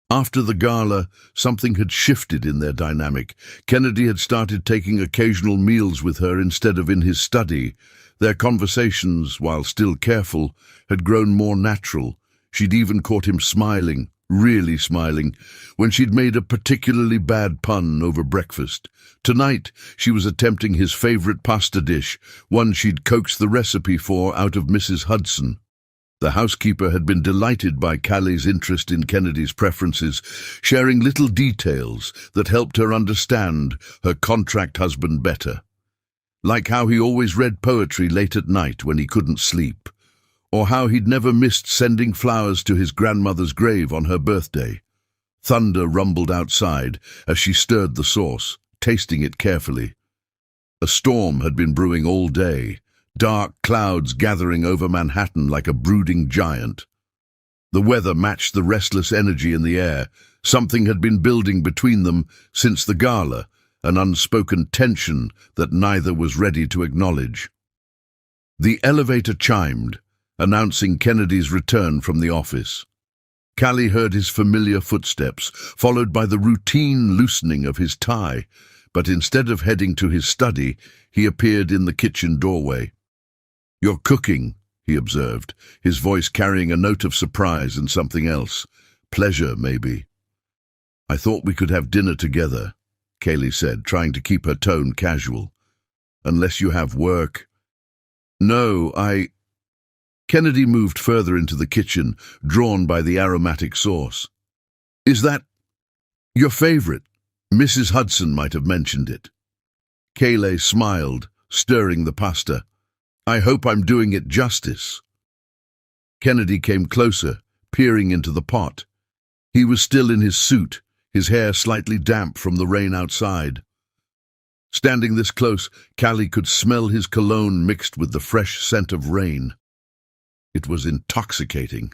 After the gala, something had shifted in their dynamic. Kennedy had started taking occasional meals with her instead of in his study. Their conversations, while still careful, had grown more natural. She'd even caught him smiling, really smiling, when she'd made a particularly bad pun over breakfast. Tonight, she was attempting his favorite pasta dish, one she'd coaxed the recipe for out of Mrs. Hudson. The housekeeper had been delighted by Callie's interest in Kennedy's preferences, sharing little details that helped her understand her contract husband better. Like how he always read poetry late at night when he couldn't sleep, or how he'd never missed sending flowers to his grandmother's grave on her birthday. Thunder rumbled outside as she stirred the sauce, tasting it carefully. A storm had been brewing all day, dark clouds gathering over Manhattan like a brooding giant. The weather matched the restless energy in the air. Something had been building between them since the gala, an unspoken tension that neither was ready to acknowledge. The elevator chimed, announcing Kennedy's return from the office. Callie heard his familiar footsteps, followed by the routine loosening of his tie, but instead of heading to his study, he appeared in the kitchen doorway. "You're cooking," he observed, his voice carrying a note of surprise and something else. Pleasure, maybe. "I thought we could have dinner together," Kaylee said, trying to keep her tone casual. "Unless you have work." "No, Kennedy moved further into the kitchen, drawn by the aromatic sauce. "Is that your favorite? Mrs. Hudson might have mentioned it." Kaylee smiled, stirring the pasta. "I hope I'm doing it justice." Kennedy came closer, peering into the pot. He was still in his suit, his hair slightly damp from the rain outside. Standing this close, Callie could smell his cologne mixed with the fresh scent of rain. It was intoxicating.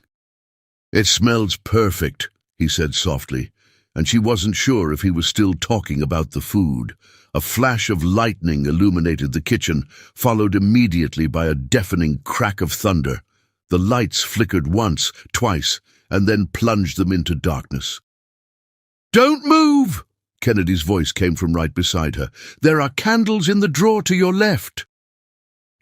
"It smells perfect," he said softly, and she wasn't sure if he was still talking about the food. A flash of lightning illuminated the kitchen, followed immediately by a deafening crack of thunder. The lights flickered once, twice, and then plunged them into darkness. "Don't move!" Kennedy's voice came from right beside her. "There are candles in the drawer to your left."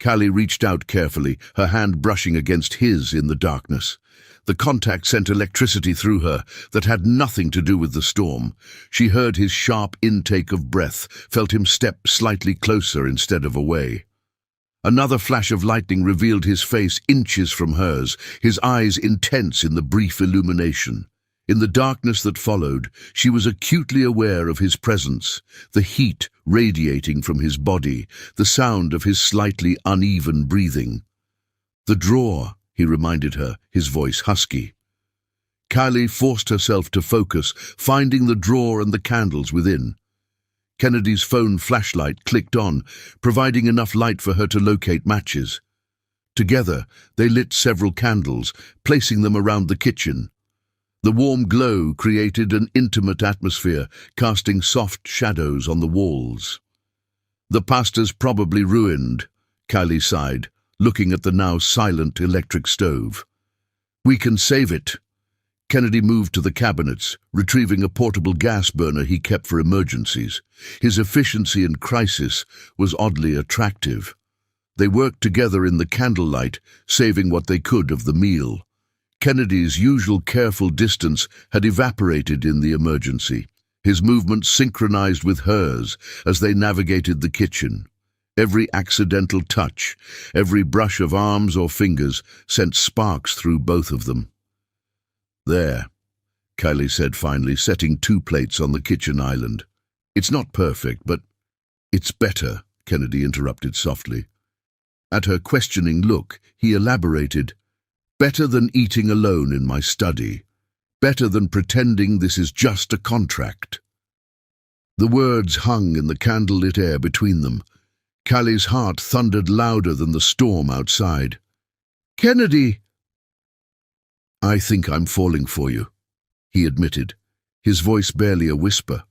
Callie reached out carefully, her hand brushing against his in the darkness. The contact sent electricity through her that had nothing to do with the storm. She heard his sharp intake of breath, felt him step slightly closer instead of away. Another flash of lightning revealed his face inches from hers, his eyes intense in the brief illumination. In the darkness that followed, she was acutely aware of his presence, the heat radiating from his body, the sound of his slightly uneven breathing. "The drawer," he reminded her, his voice husky. Callie forced herself to focus, finding the drawer and the candles within. Kennedy's phone flashlight clicked on, providing enough light for her to locate matches. Together, they lit several candles, placing them around the kitchen. The warm glow created an intimate atmosphere, casting soft shadows on the walls. "The pasta's probably ruined," Callie sighed, looking at the now silent electric stove. "We can save it." Kennedy moved to the cabinets, retrieving a portable gas burner he kept for emergencies. His efficiency in crisis was oddly attractive. They worked together in the candlelight, saving what they could of the meal. Kennedy's usual careful distance had evaporated in the emergency, his movements synchronized with hers as they navigated the kitchen. Every accidental touch, every brush of arms or fingers sent sparks through both of them. "There," Kylie said finally, setting 2 plates on the kitchen island. "It's not perfect, but it's better," Kennedy interrupted softly. At her questioning look, he elaborated, "Better than eating alone in my study. Better than pretending this is just a contract." The words hung in the candlelit air between them. Callie's heart thundered louder than the storm outside. "Kennedy!" "I think I'm falling for you," he admitted, his voice barely a whisper.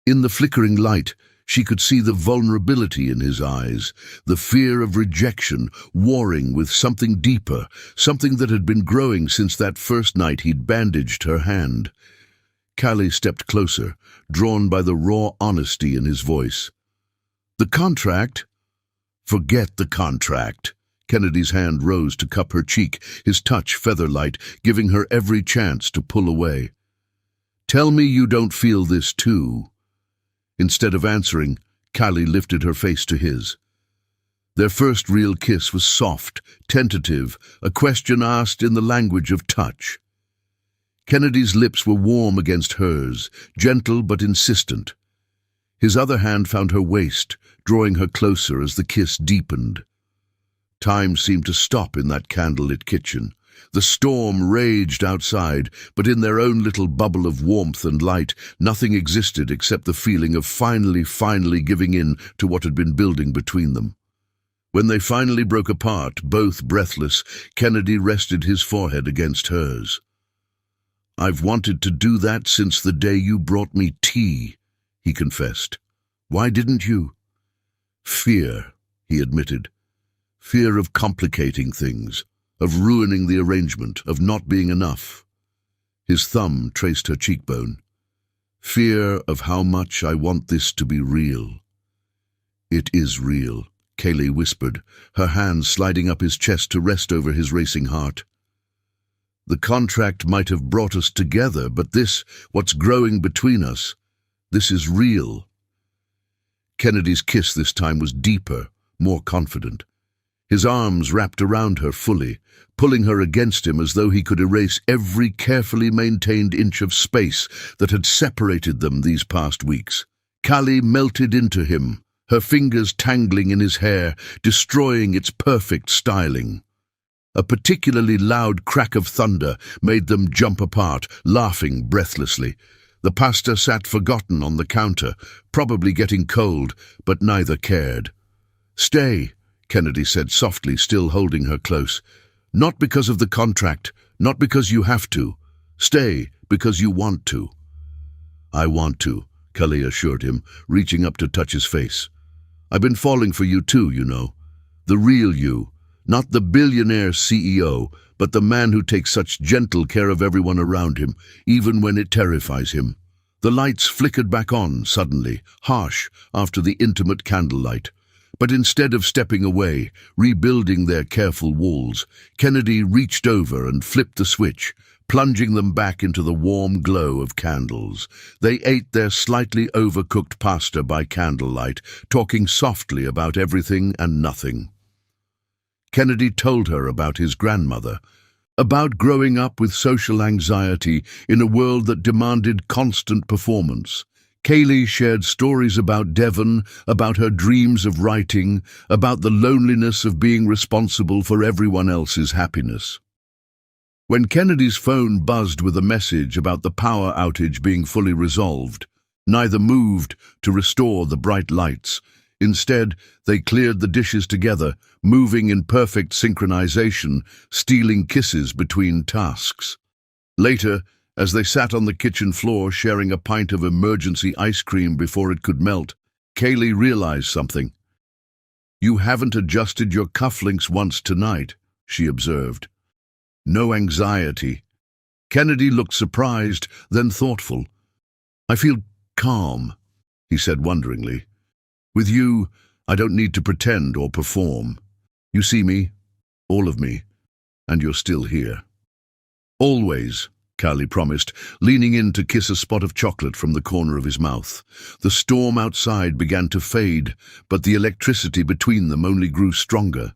In the flickering light, she could see the vulnerability in his eyes, the fear of rejection warring with something deeper, something that had been growing since that first night he'd bandaged her hand. Callie stepped closer, drawn by the raw honesty in his voice. "The contract?" "Forget the contract." Kennedy's hand rose to cup her cheek, his touch feather-light, giving her every chance to pull away. "Tell me you don't feel this too." Instead of answering, Callie lifted her face to his. Their first real kiss was soft, tentative, a question asked in the language of touch. Kennedy's lips were warm against hers, gentle but insistent. His other hand found her waist, drawing her closer as the kiss deepened. Time seemed to stop in that candlelit kitchen. The storm raged outside, but in their own little bubble of warmth and light, nothing existed except the feeling of finally giving in to what had been building between them. When they finally broke apart, both breathless, Kennedy rested his forehead against hers. "I've wanted to do that since the day you brought me tea," he confessed. "Why didn't you?" "Fear," he admitted. "Fear of complicating things, of ruining the arrangement, of not being enough." His thumb traced her cheekbone. "Fear of how much I want this to be real." "It is real," Kaylee whispered, her hands sliding up his chest to rest over his racing heart. "The contract might have brought us together, but this, what's growing between us, this is real." Kennedy's kiss this time was deeper, more confident. His arms wrapped around her fully, pulling her against him as though he could erase every carefully maintained inch of space that had separated them these past weeks. Callie melted into him, her fingers tangling in his hair, destroying its perfect styling. A particularly loud crack of thunder made them jump apart, laughing breathlessly. The pasta sat forgotten on the counter, probably getting cold, but neither cared. "Stay," Kennedy said softly, still holding her close. "Not because of the contract, not because you have to. Stay because you want to." "I want to," Callie assured him, reaching up to touch his face. "I've been falling for you too, you know. The real you. Not the billionaire CEO, but the man who takes such gentle care of everyone around him, even when it terrifies him." The lights flickered back on suddenly, harsh after the intimate candlelight. But instead of stepping away, rebuilding their careful walls, Kennedy reached over and flipped the switch, plunging them back into the warm glow of candles. They ate their slightly overcooked pasta by candlelight, talking softly about everything and nothing. Kennedy told her about his grandmother, about growing up with social anxiety in a world that demanded constant performance. Kaylee shared stories about Devon, about her dreams of writing, about the loneliness of being responsible for everyone else's happiness. When Kennedy's phone buzzed with a message about the power outage being fully resolved, neither moved to restore the bright lights. Instead, they cleared the dishes together, moving in perfect synchronization, stealing kisses between tasks. Later, as they sat on the kitchen floor sharing a pint of emergency ice cream before it could melt, Kaylee realized something. "You haven't adjusted your cufflinks once tonight," she observed. "No anxiety." Kennedy looked surprised, then thoughtful. "I feel calm," he said wonderingly. "With you, I don't need to pretend or perform. You see me, all of me, and you're still here." "Always," Callie promised, leaning in to kiss a spot of chocolate from the corner of his mouth. The storm outside began to fade, but the electricity between them only grew stronger.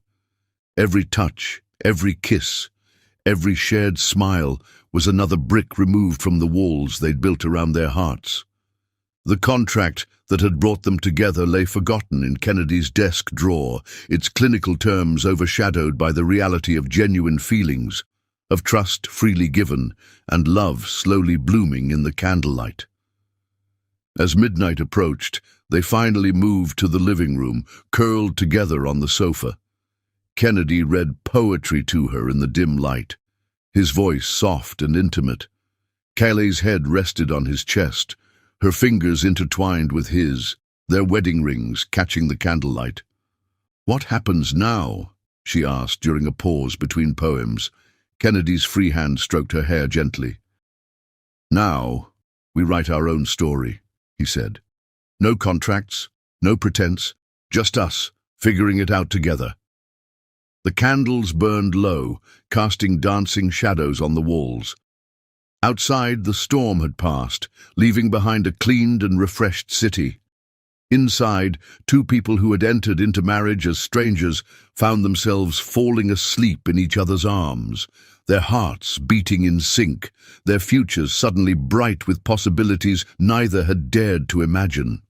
Every touch, every kiss, every shared smile was another brick removed from the walls they'd built around their hearts. The contract that had brought them together lay forgotten in Kennedy's desk drawer, its clinical terms overshadowed by the reality of genuine feelings, of trust freely given and love slowly blooming in the candlelight. As midnight approached, they finally moved to the living room, curled together on the sofa. Kennedy read poetry to her in the dim light, his voice soft and intimate. Kaylee's head rested on his chest, her fingers intertwined with his, their wedding rings catching the candlelight. "What happens now?" she asked during a pause between poems. Kennedy's free hand stroked her hair gently. "Now, we write our own story," he said. "No contracts, no pretense, just us, figuring it out together." The candles burned low, casting dancing shadows on the walls. Outside, the storm had passed, leaving behind a cleaned and refreshed city. Inside, two people who had entered into marriage as strangers found themselves falling asleep in each other's arms, their hearts beating in sync, their futures suddenly bright with possibilities neither had dared to imagine.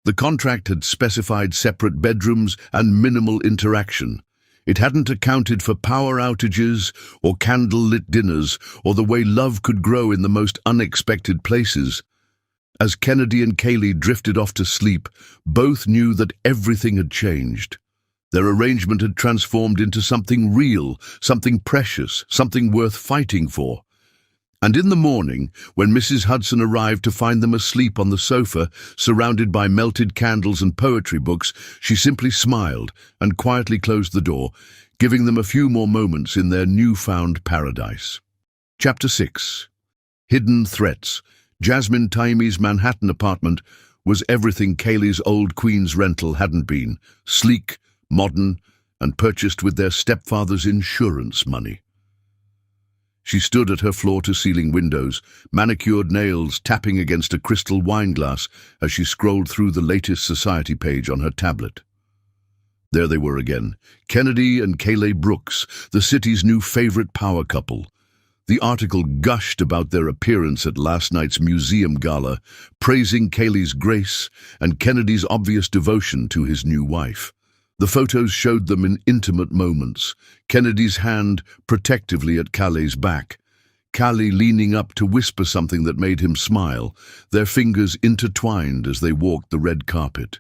The contract had specified separate bedrooms and minimal interaction. It hadn't accounted for power outages or candle-lit dinners or the way love could grow in the most unexpected places. As Kennedy and Kaylee drifted off to sleep, both knew that everything had changed. Their arrangement had transformed into something real, something precious, something worth fighting for. And in the morning, when Mrs. Hudson arrived to find them asleep on the sofa, surrounded by melted candles and poetry books, she simply smiled and quietly closed the door, giving them a few more moments in their newfound paradise. Chapter 6. Hidden Threats. Jasmine Taimi's Manhattan apartment was everything Kaylee's old Queens rental hadn't been: sleek, modern, and purchased with their stepfather's insurance money. She stood at her floor-to-ceiling windows, manicured nails tapping against a crystal wine glass as she scrolled through the latest society page on her tablet. There they were again, Kennedy and Kaylee Brooks, the city's new favorite power couple. The article gushed about their appearance at last night's museum gala, praising Kaylee's grace and Kennedy's obvious devotion to his new wife. The photos showed them in intimate moments, Kennedy's hand protectively at Kaylee's back, Kaylee leaning up to whisper something that made him smile, their fingers intertwined as they walked the red carpet.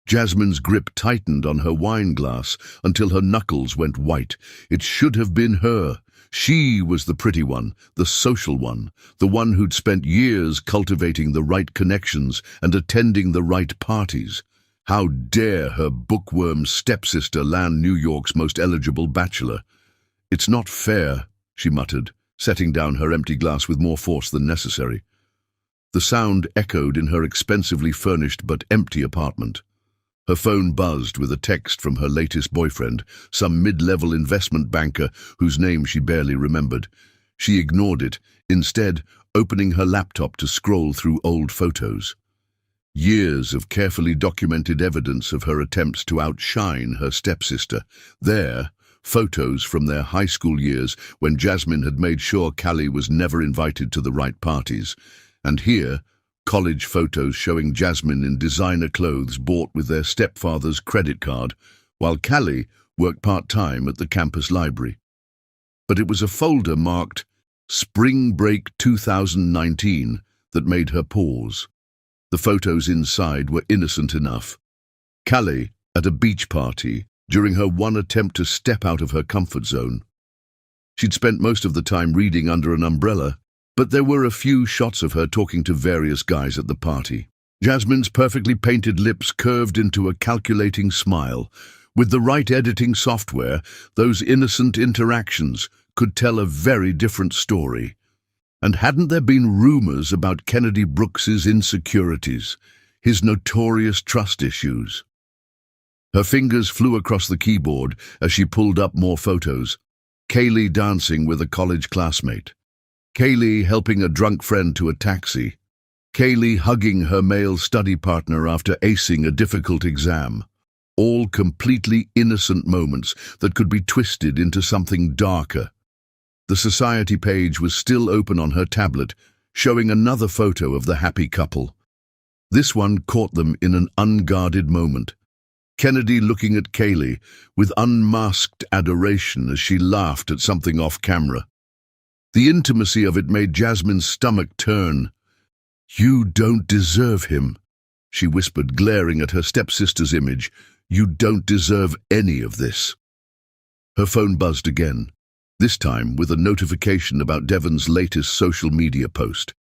Jasmine's grip tightened on her wine glass until her knuckles went white. It should have been her. She was the pretty one, the social one, the one who'd spent years cultivating the right connections and attending the right parties. How dare her bookworm stepsister land New York's most eligible bachelor? "It's not fair," she muttered, setting down her empty glass with more force than necessary. The sound echoed in her expensively furnished but empty apartment. Her phone buzzed with a text from her latest boyfriend, some mid-level investment banker whose name she barely remembered. She ignored it, instead opening her laptop to scroll through old photos. Years of carefully documented evidence of her attempts to outshine her stepsister. There, photos from their high school years when Jasmine had made sure Kaylee was never invited to the right parties. And here, college photos showing Jasmine in designer clothes bought with their stepfather's credit card, while Kaylee worked part-time at the campus library. But it was a folder marked Spring Break 2019 that made her pause. The photos inside were innocent enough. Kaylee at a beach party during her one attempt to step out of her comfort zone. She'd spent most of the time reading under an umbrella, but there were a few shots of her talking to various guys at the party. Jasmine's perfectly painted lips curved into a calculating smile. With the right editing software, those innocent interactions could tell a very different story. And hadn't there been rumors about Kennedy Brooks's insecurities, his notorious trust issues? Her fingers flew across the keyboard as she pulled up more photos. Kaylee dancing with a college classmate. Kaylee helping a drunk friend to a taxi. Kaylee hugging her male study partner after acing a difficult exam. All completely innocent moments that could be twisted into something darker. The society page was still open on her tablet, showing another photo of the happy couple. This one caught them in an unguarded moment. Kennedy looking at Kaylee with unmasked adoration as she laughed at something off camera. The intimacy of it made Jasmine's stomach turn. "You don't deserve him," she whispered, glaring at her stepsister's image. "You don't deserve any of this." Her phone buzzed again, this time with a notification about Devon's latest social media post.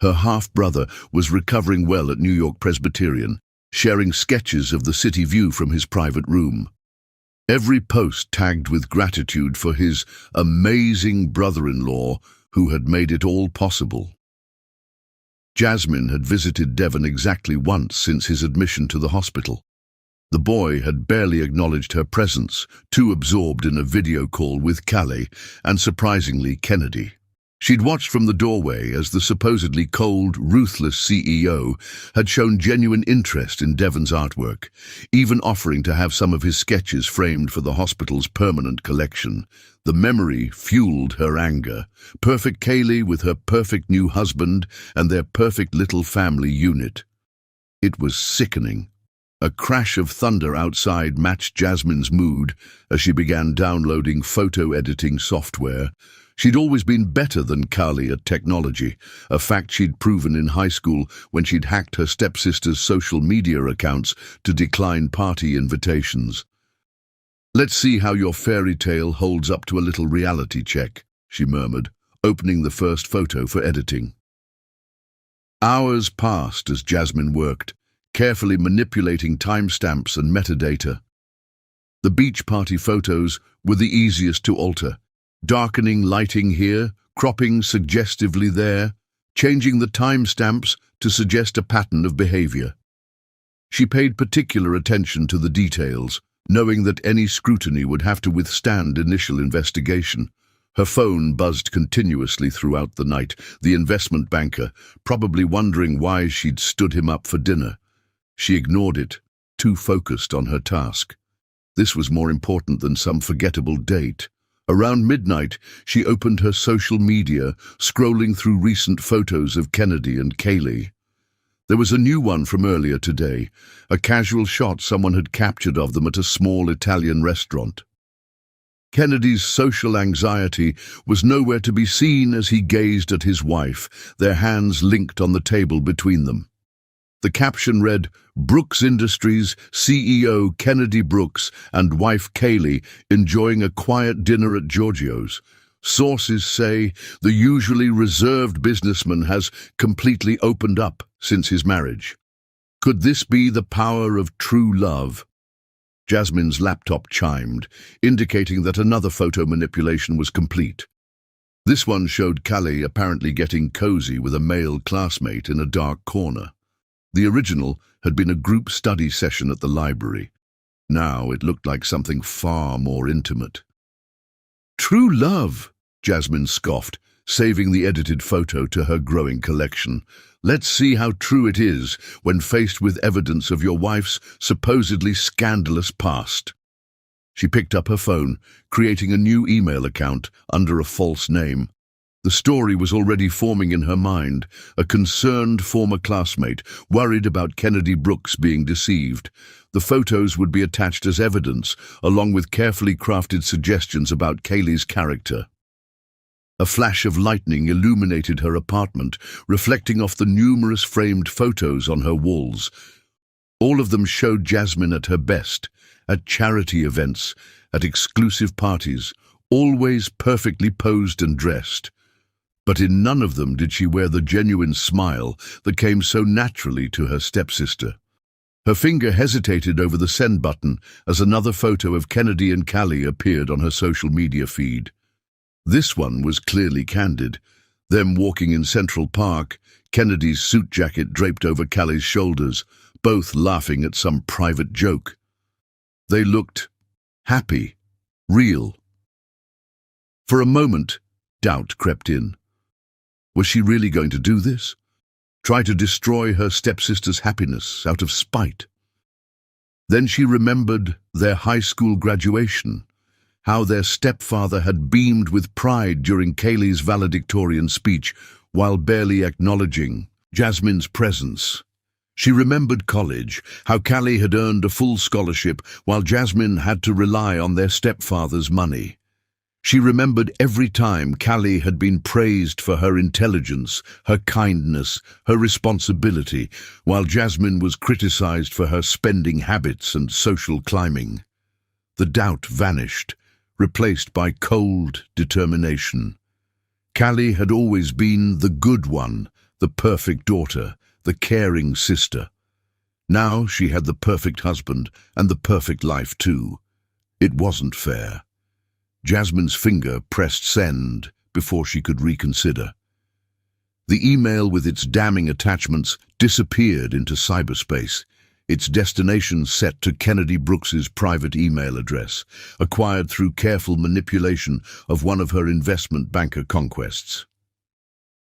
Her half-brother was recovering well at New York Presbyterian, sharing sketches of the city view from his private room. Every post tagged with gratitude for his amazing brother-in-law who had made it all possible. Jasmine had visited Devon exactly once since his admission to the hospital. The boy had barely acknowledged her presence, too absorbed in a video call with Kaylee and, surprisingly, Kennedy. She'd watched from the doorway as the supposedly cold, ruthless CEO had shown genuine interest in Devon's artwork, even offering to have some of his sketches framed for the hospital's permanent collection. The memory fueled her anger. Perfect Kaylee with her perfect new husband and their perfect little family unit. It was sickening. A crash of thunder outside matched Jasmine's mood as she began downloading photo editing software. She'd always been better than Kali at technology, a fact she'd proven in high school when she'd hacked her stepsister's social media accounts to decline party invitations. "Let's see how your fairy tale holds up to a little reality check," she murmured, opening the first photo for editing. Hours passed as Jasmine worked, carefully manipulating timestamps and metadata. The beach party photos were the easiest to alter. Darkening lighting here, cropping suggestively there, changing the timestamps to suggest a pattern of behavior. She paid particular attention to the details, knowing that any scrutiny would have to withstand initial investigation. Her phone buzzed continuously throughout the night, the investment banker, probably wondering why she'd stood him up for dinner. She ignored it, too focused on her task. This was more important than some forgettable date. Around midnight, she opened her social media, scrolling through recent photos of Kennedy and Kaylee. There was a new one from earlier today, a casual shot someone had captured of them at a small Italian restaurant. Kennedy's social anxiety was nowhere to be seen as he gazed at his wife, their hands linked on the table between them. The caption read, "Brooks Industries CEO Kennedy Brooks and wife Kaylee enjoying a quiet dinner at Giorgio's. Sources say the usually reserved businessman has completely opened up since his marriage. Could this be the power of true love?" Jasmine's laptop chimed, indicating that another photo manipulation was complete. This one showed Kali apparently getting cozy with a male classmate in a dark corner. The original had been a group study session at the library. Now it looked like something far more intimate. "True love," Jasmine scoffed, saving the edited photo to her growing collection. "Let's see how true it is when faced with evidence of your wife's supposedly scandalous past." She picked up her phone, creating a new email account under a false name. The story was already forming in her mind, a concerned former classmate, worried about Kennedy Brooks being deceived. The photos would be attached as evidence, along with carefully crafted suggestions about Kaylee's character. A flash of lightning illuminated her apartment, reflecting off the numerous framed photos on her walls. All of them showed Jasmine at her best, at charity events, at exclusive parties, always perfectly posed and dressed. But in none of them did she wear the genuine smile that came so naturally to her stepsister. Her finger hesitated over the send button as another photo of Kennedy and Kali appeared on her social media feed. This one was clearly candid. Them walking in Central Park, Kennedy's suit jacket draped over Kali's shoulders, both laughing at some private joke. They looked happy, real. For a moment, doubt crept in. Was she really going to do this? Try to destroy her stepsister's happiness out of spite? Then she remembered their high school graduation, how their stepfather had beamed with pride during Kaylee's valedictorian speech while barely acknowledging Jasmine's presence. She remembered college, how Kali had earned a full scholarship while Jasmine had to rely on their stepfather's money. She remembered every time Kali had been praised for her intelligence, her kindness, her responsibility, while Jasmine was criticized for her spending habits and social climbing. The doubt vanished, replaced by cold determination. Kali had always been the good one, the perfect daughter, the caring sister. Now she had the perfect husband and the perfect life too. It wasn't fair. Jasmine's finger pressed send before she could reconsider. The email with its damning attachments disappeared into cyberspace, its destination set to Kennedy Brooks's private email address, acquired through careful manipulation of one of her investment banker conquests.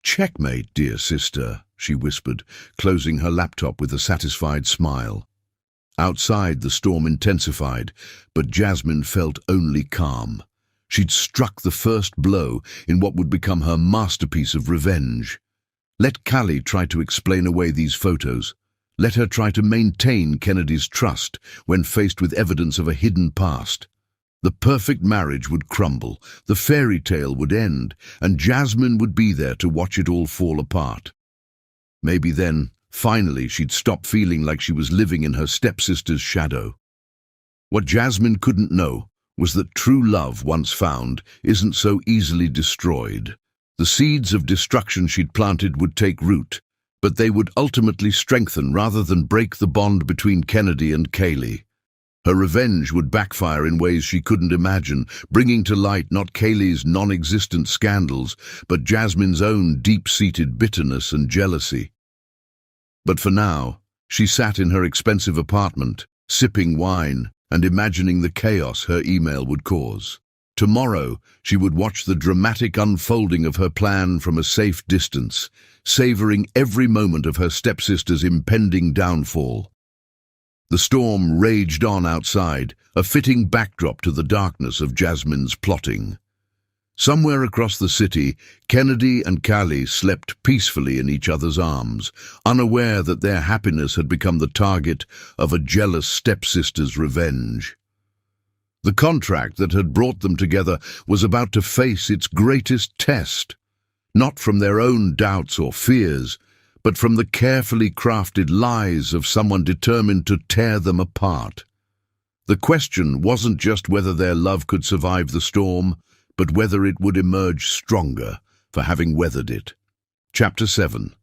"Checkmate, dear sister," she whispered, closing her laptop with a satisfied smile. Outside, the storm intensified, but Jasmine felt only calm. She'd struck the first blow in what would become her masterpiece of revenge. Let Callie try to explain away these photos. Let her try to maintain Kennedy's trust when faced with evidence of a hidden past. The perfect marriage would crumble, the fairy tale would end, and Jasmine would be there to watch it all fall apart. Maybe then, finally, she'd stop feeling like she was living in her stepsister's shadow. What Jasmine couldn't know was that true love, once found, isn't so easily destroyed. The seeds of destruction she'd planted would take root, but they would ultimately strengthen rather than break the bond between Kennedy and Kaylee. Her revenge would backfire in ways she couldn't imagine, bringing to light not Kaylee's non-existent scandals, but Jasmine's own deep-seated bitterness and jealousy. But for now, she sat in her expensive apartment, sipping wine and imagining the chaos her email would cause. Tomorrow, she would watch the dramatic unfolding of her plan from a safe distance, savoring every moment of her stepsister's impending downfall. The storm raged on outside, a fitting backdrop to the darkness of Jasmine's plotting. Somewhere across the city, Kennedy and Callie slept peacefully in each other's arms, unaware that their happiness had become the target of a jealous stepsister's revenge. The contract that had brought them together was about to face its greatest test, not from their own doubts or fears, but from the carefully crafted lies of someone determined to tear them apart. The question wasn't just whether their love could survive the storm, but whether it would emerge stronger for having weathered it. Chapter 7.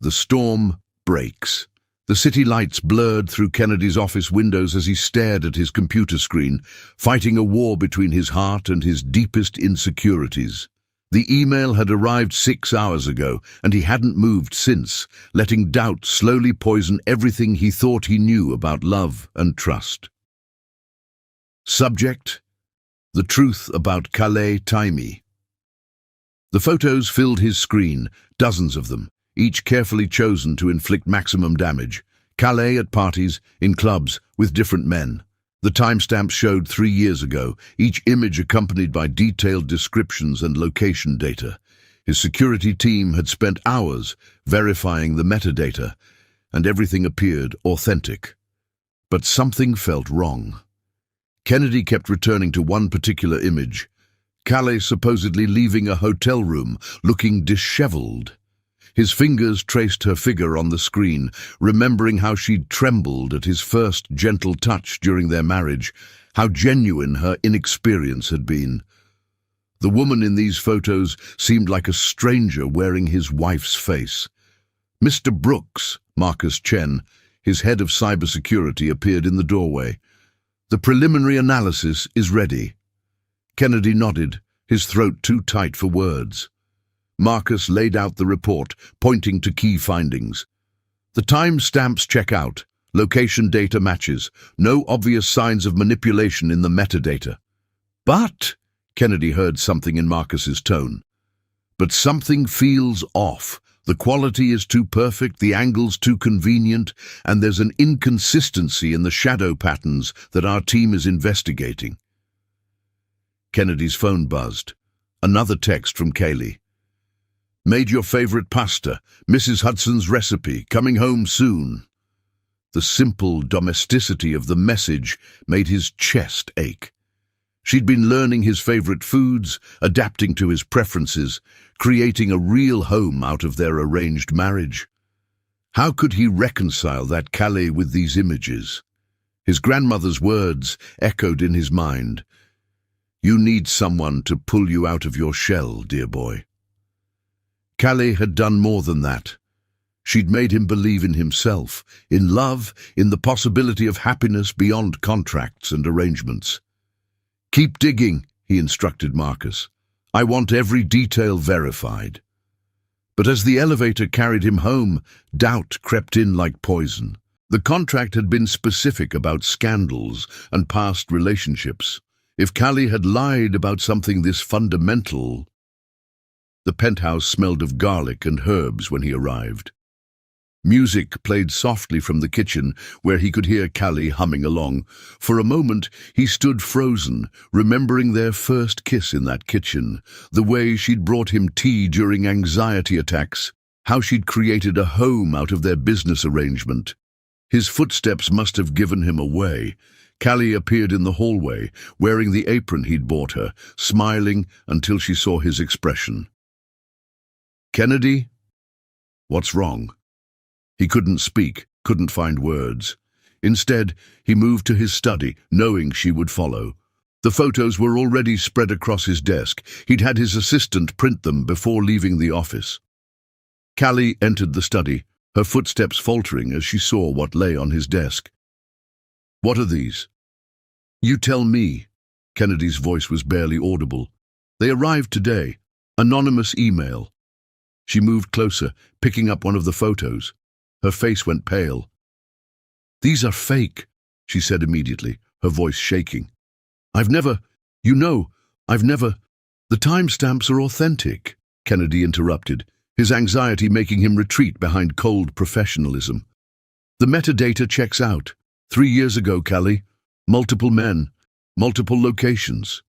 The storm breaks. The city lights blurred through Kennedy's office windows as he stared at his computer screen, fighting a war between his heart and his deepest insecurities. The email had arrived 6 hours ago, and he hadn't moved since, letting doubt slowly poison everything he thought he knew about love and trust. Subject: the truth about Calais Taimi. The photos filled his screen, dozens of them, each carefully chosen to inflict maximum damage. Calais at parties, in clubs, with different men. The timestamps showed 3 years ago, each image accompanied by detailed descriptions and location data. His security team had spent hours verifying the metadata, and everything appeared authentic. But something felt wrong. Kennedy kept returning to one particular image, Calais supposedly leaving a hotel room, looking disheveled. His fingers traced her figure on the screen, remembering how she'd trembled at his first gentle touch during their marriage, how genuine her inexperience had been. The woman in these photos seemed like a stranger wearing his wife's face. Mr. Brooks, Marcus Chen, his head of cybersecurity, appeared in the doorway. "The preliminary analysis is ready." Kennedy nodded, his throat too tight for words. Marcus laid out the report, pointing to key findings. The time-stamps check out, location data matches, no obvious signs of manipulation in the metadata. "But," Kennedy heard something in Marcus's tone, "but something feels off. The quality is too perfect, the angle's too convenient, and there's an inconsistency in the shadow patterns that our team is investigating." Kennedy's phone buzzed. Another text from Kaylee. "Made your favorite pasta, Mrs. Hudson's recipe, coming home soon." The simple domesticity of the message made his chest ache. She'd been learning his favorite foods, adapting to his preferences, creating a real home out of their arranged marriage. How could he reconcile that Calais with these images? His grandmother's words echoed in his mind. "You need someone to pull you out of your shell, dear boy." Calais had done more than that. She'd made him believe in himself, in love, in the possibility of happiness beyond contracts and arrangements. "Keep digging," he instructed Marcus. "I want every detail verified." But as the elevator carried him home, doubt crept in like poison. The contract had been specific about scandals and past relationships. If Callie had lied about something this fundamental, The penthouse smelled of garlic and herbs when he arrived. Music played softly from the kitchen, where he could hear Callie humming along. For a moment, he stood frozen, remembering their first kiss in that kitchen, the way she'd brought him tea during anxiety attacks, how she'd created a home out of their business arrangement. His footsteps must have given him away. Callie appeared in the hallway, wearing the apron he'd bought her, smiling until she saw his expression. "Kennedy? What's wrong?" He couldn't speak, couldn't find words. Instead, he moved to his study, knowing she would follow. The photos were already spread across his desk. He'd had his assistant print them before leaving the office. Callie entered the study, her footsteps faltering as she saw what lay on his desk. "What are these?" "You tell me." Kennedy's voice was barely audible. "They arrived today. Anonymous email." She moved closer, picking up one of the photos. Her face went pale. "These are fake," she said immediately, her voice shaking. I've never... The timestamps are authentic," Kennedy interrupted, his anxiety making him retreat behind cold professionalism. "The metadata checks out. 3 years ago, Callie. Multiple men, multiple locations."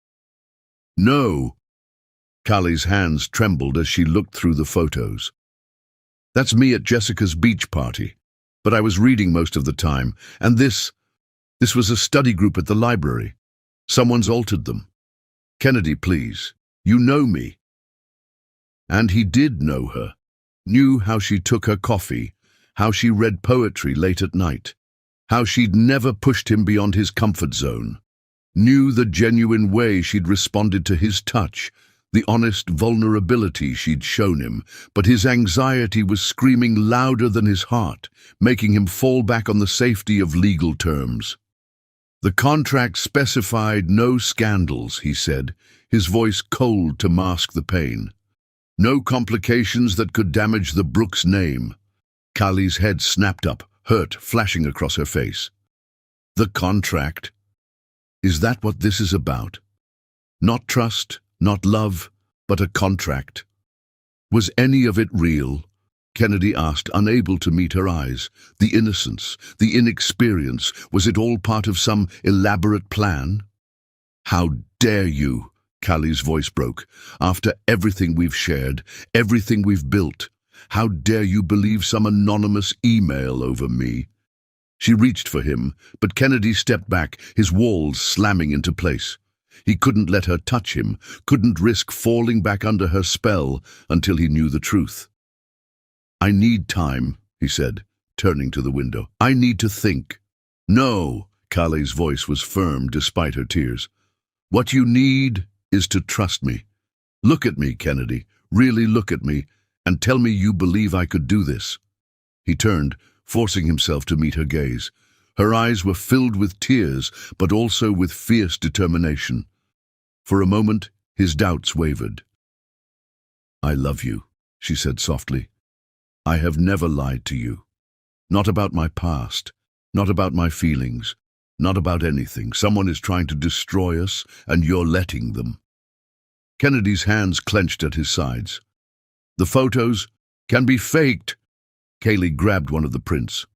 "No." Callie's hands trembled as she looked through the photos. "That's me at Jessica's beach party. But I was reading most of the time, and this was a study group at the library. Someone's altered them. Kennedy, please. You know me." And he did know her. Knew how she took her coffee, how she read poetry late at night, how she'd never pushed him beyond his comfort zone. Knew the genuine way she'd responded to his touch, the honest vulnerability she'd shown him, but his anxiety was screaming louder than his heart, making him fall back on the safety of legal terms. "The contract specified no scandals," he said, his voice cold to mask the pain. "No complications that could damage the Brooks name." Callie's head snapped up, hurt flashing across her face. "The contract? Is that what this is about? Not trust, not love, but a contract. Was any of it real?" Kennedy asked, unable to meet her eyes. The innocence, the inexperience, was it all part of some elaborate plan? "How dare you?" Callie's voice broke. "After everything we've shared, everything we've built, how dare you believe some anonymous email over me?" She reached for him, but Kennedy stepped back, his walls slamming into place. He couldn't let her touch him, couldn't risk falling back under her spell until he knew the truth. "I need time," he said, turning to the window. "I need to think." "No," Callie's voice was firm despite her tears. "What you need is to trust me. Look at me, Kennedy, really look at me, and tell me you believe I could do this." He turned, forcing himself to meet her gaze. Her eyes were filled with tears, but also with fierce determination. For a moment, his doubts wavered. "I love you," she said softly. "I have never lied to you. Not about my past, not about my feelings, not about anything. Someone is trying to destroy us, and you're letting them." Kennedy's hands clenched at his sides. "The photos can be faked." Kaylee grabbed one of the prints.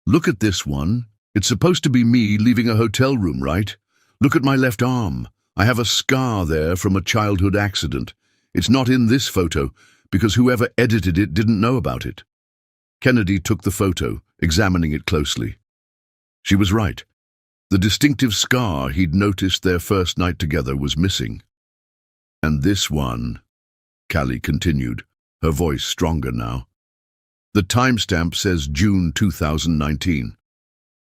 "Look at this one. It's supposed to be me leaving a hotel room, right? Look at my left arm. I have a scar there from a childhood accident. It's not in this photo, because whoever edited it didn't know about it." Kennedy took the photo, examining it closely. She was right. The distinctive scar he'd noticed their first night together was missing. "And this one," Callie continued, her voice stronger now. "The timestamp says June 2019.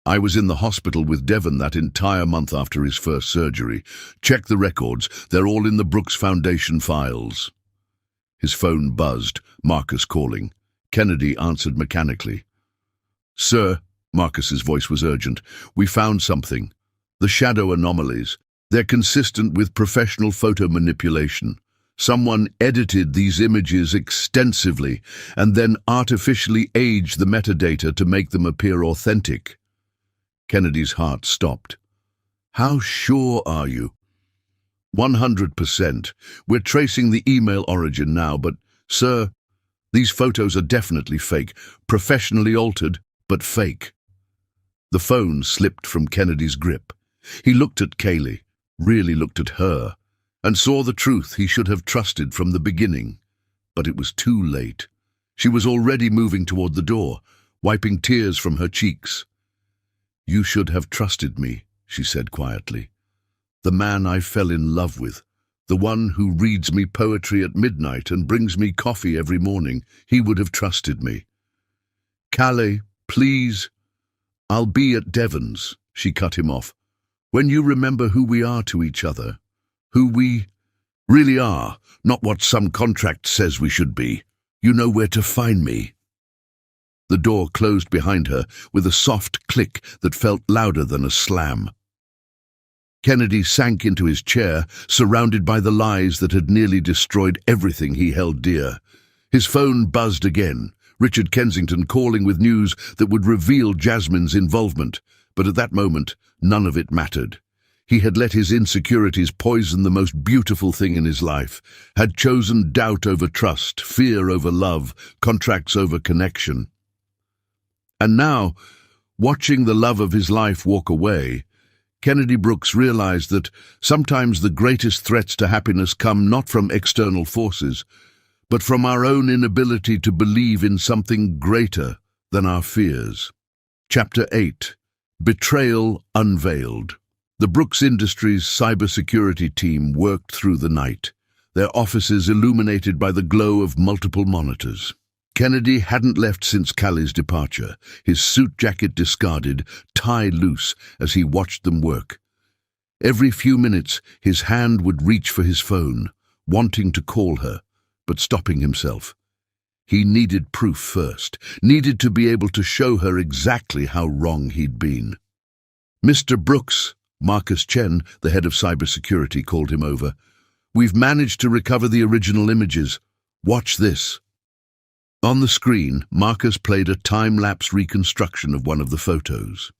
I was in the hospital with Devon that entire month after his first surgery. Check the records. They're all in the Brooks Foundation files." His phone buzzed, Marcus calling. Kennedy answered mechanically. "Sir," Marcus's voice was urgent, "we found something. The shadow anomalies. They're consistent with professional photo manipulation. Someone edited these images extensively and then artificially aged the metadata to make them appear authentic." Kennedy's heart stopped. "How sure are you?" 100%. We're tracing the email origin now, but, sir, these photos are definitely fake, professionally altered, but fake. The phone slipped from Kennedy's grip. He looked at Kaylee, really looked at her, and saw the truth he should have trusted from the beginning. But it was too late. She was already moving toward the door, wiping tears from her cheeks. "You should have trusted me," she said quietly. "The man I fell in love with, the one who reads me poetry at midnight and brings me coffee every morning, he would have trusted me." "Calais, please." "I'll be at Devon's," she cut him off. "When you remember who we are to each other, who we really are, not what some contract says we should be, you know where to find me." The door closed behind her with a soft click that felt louder than a slam. Kennedy sank into his chair, surrounded by the lies that had nearly destroyed everything he held dear. His phone buzzed again, Richard Kensington calling with news that would reveal Jasmine's involvement, but at that moment, none of it mattered. He had let his insecurities poison the most beautiful thing in his life, had chosen doubt over trust, fear over love, contracts over connection. And now, watching the love of his life walk away, Kennedy Brooks realized that sometimes the greatest threats to happiness come not from external forces, but from our own inability to believe in something greater than our fears. Chapter 8. Betrayal Unveiled. The Brooks Industries cybersecurity team worked through the night, their offices illuminated by the glow of multiple monitors. Kennedy hadn't left since Callie's departure, his suit jacket discarded, tie loose as he watched them work. Every few minutes, his hand would reach for his phone, wanting to call her, but stopping himself. He needed proof first, needed to be able to show her exactly how wrong he'd been. "Mr. Brooks," Marcus Chen, the head of cybersecurity, called him over. "We've managed to recover the original images. Watch this." On the screen, Marcus played a time-lapse reconstruction of one of the photos.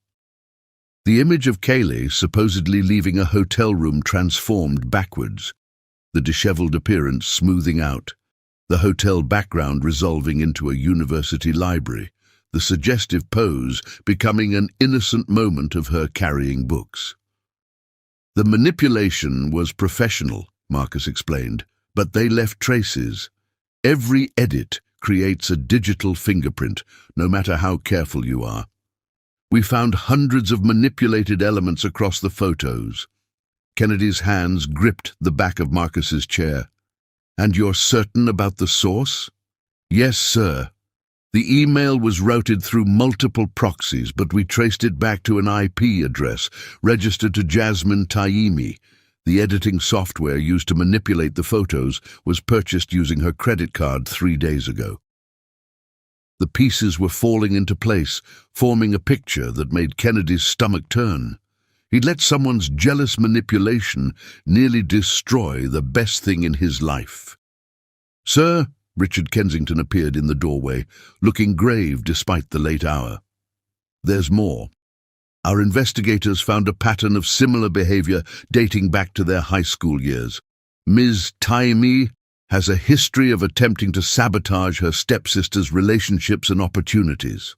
The image of Kaylee supposedly leaving a hotel room transformed backwards, the disheveled appearance smoothing out, the hotel background resolving into a university library, the suggestive pose becoming an innocent moment of her carrying books. "The manipulation was professional," Marcus explained, "but they left traces. Every edit creates a digital fingerprint, no matter how careful you are. We found hundreds of manipulated elements across the photos." Kennedy's hands gripped the back of Marcus's chair. "And you're certain about the source?" "Yes, sir. The email was routed through multiple proxies, but we traced it back to an IP address registered to Jasmine Taimi. The editing software used to manipulate the photos was purchased using her credit card 3 days ago." The pieces were falling into place, forming a picture that made Kennedy's stomach turn. He'd let someone's jealous manipulation nearly destroy the best thing in his life. "Sir," Richard Kensington appeared in the doorway, looking grave despite the late hour. "There's more. Our investigators found a pattern of similar behavior dating back to their high school years. Ms. Taimi has a history of attempting to sabotage her stepsister's relationships and opportunities."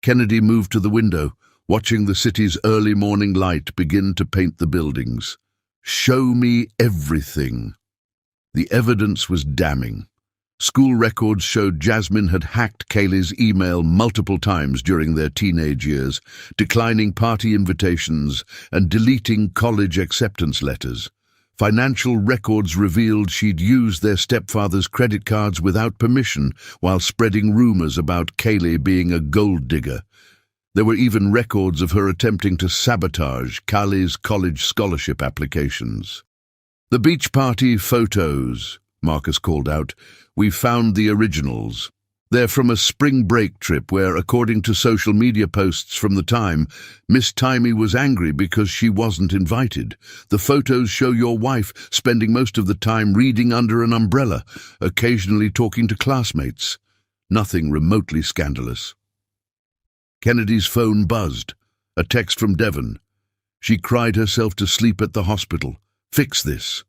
Kennedy moved to the window, watching the city's early morning light begin to paint the buildings. "Show me everything." The evidence was damning. School records showed Jasmine had hacked Kaylee's email multiple times during their teenage years, declining party invitations and deleting college acceptance letters. Financial records revealed she'd used their stepfather's credit cards without permission while spreading rumors about Kaylee being a gold digger. There were even records of her attempting to sabotage Kaylee's college scholarship applications. "The beach party photos," Marcus called out. "We found the originals. They're from a spring break trip where, according to social media posts from the time, Miss Taimi was angry because she wasn't invited. The photos show your wife spending most of the time reading under an umbrella, occasionally talking to classmates. Nothing remotely scandalous." Kennedy's phone buzzed. A text from Devon. She cried herself to sleep at the hospital, Fix this."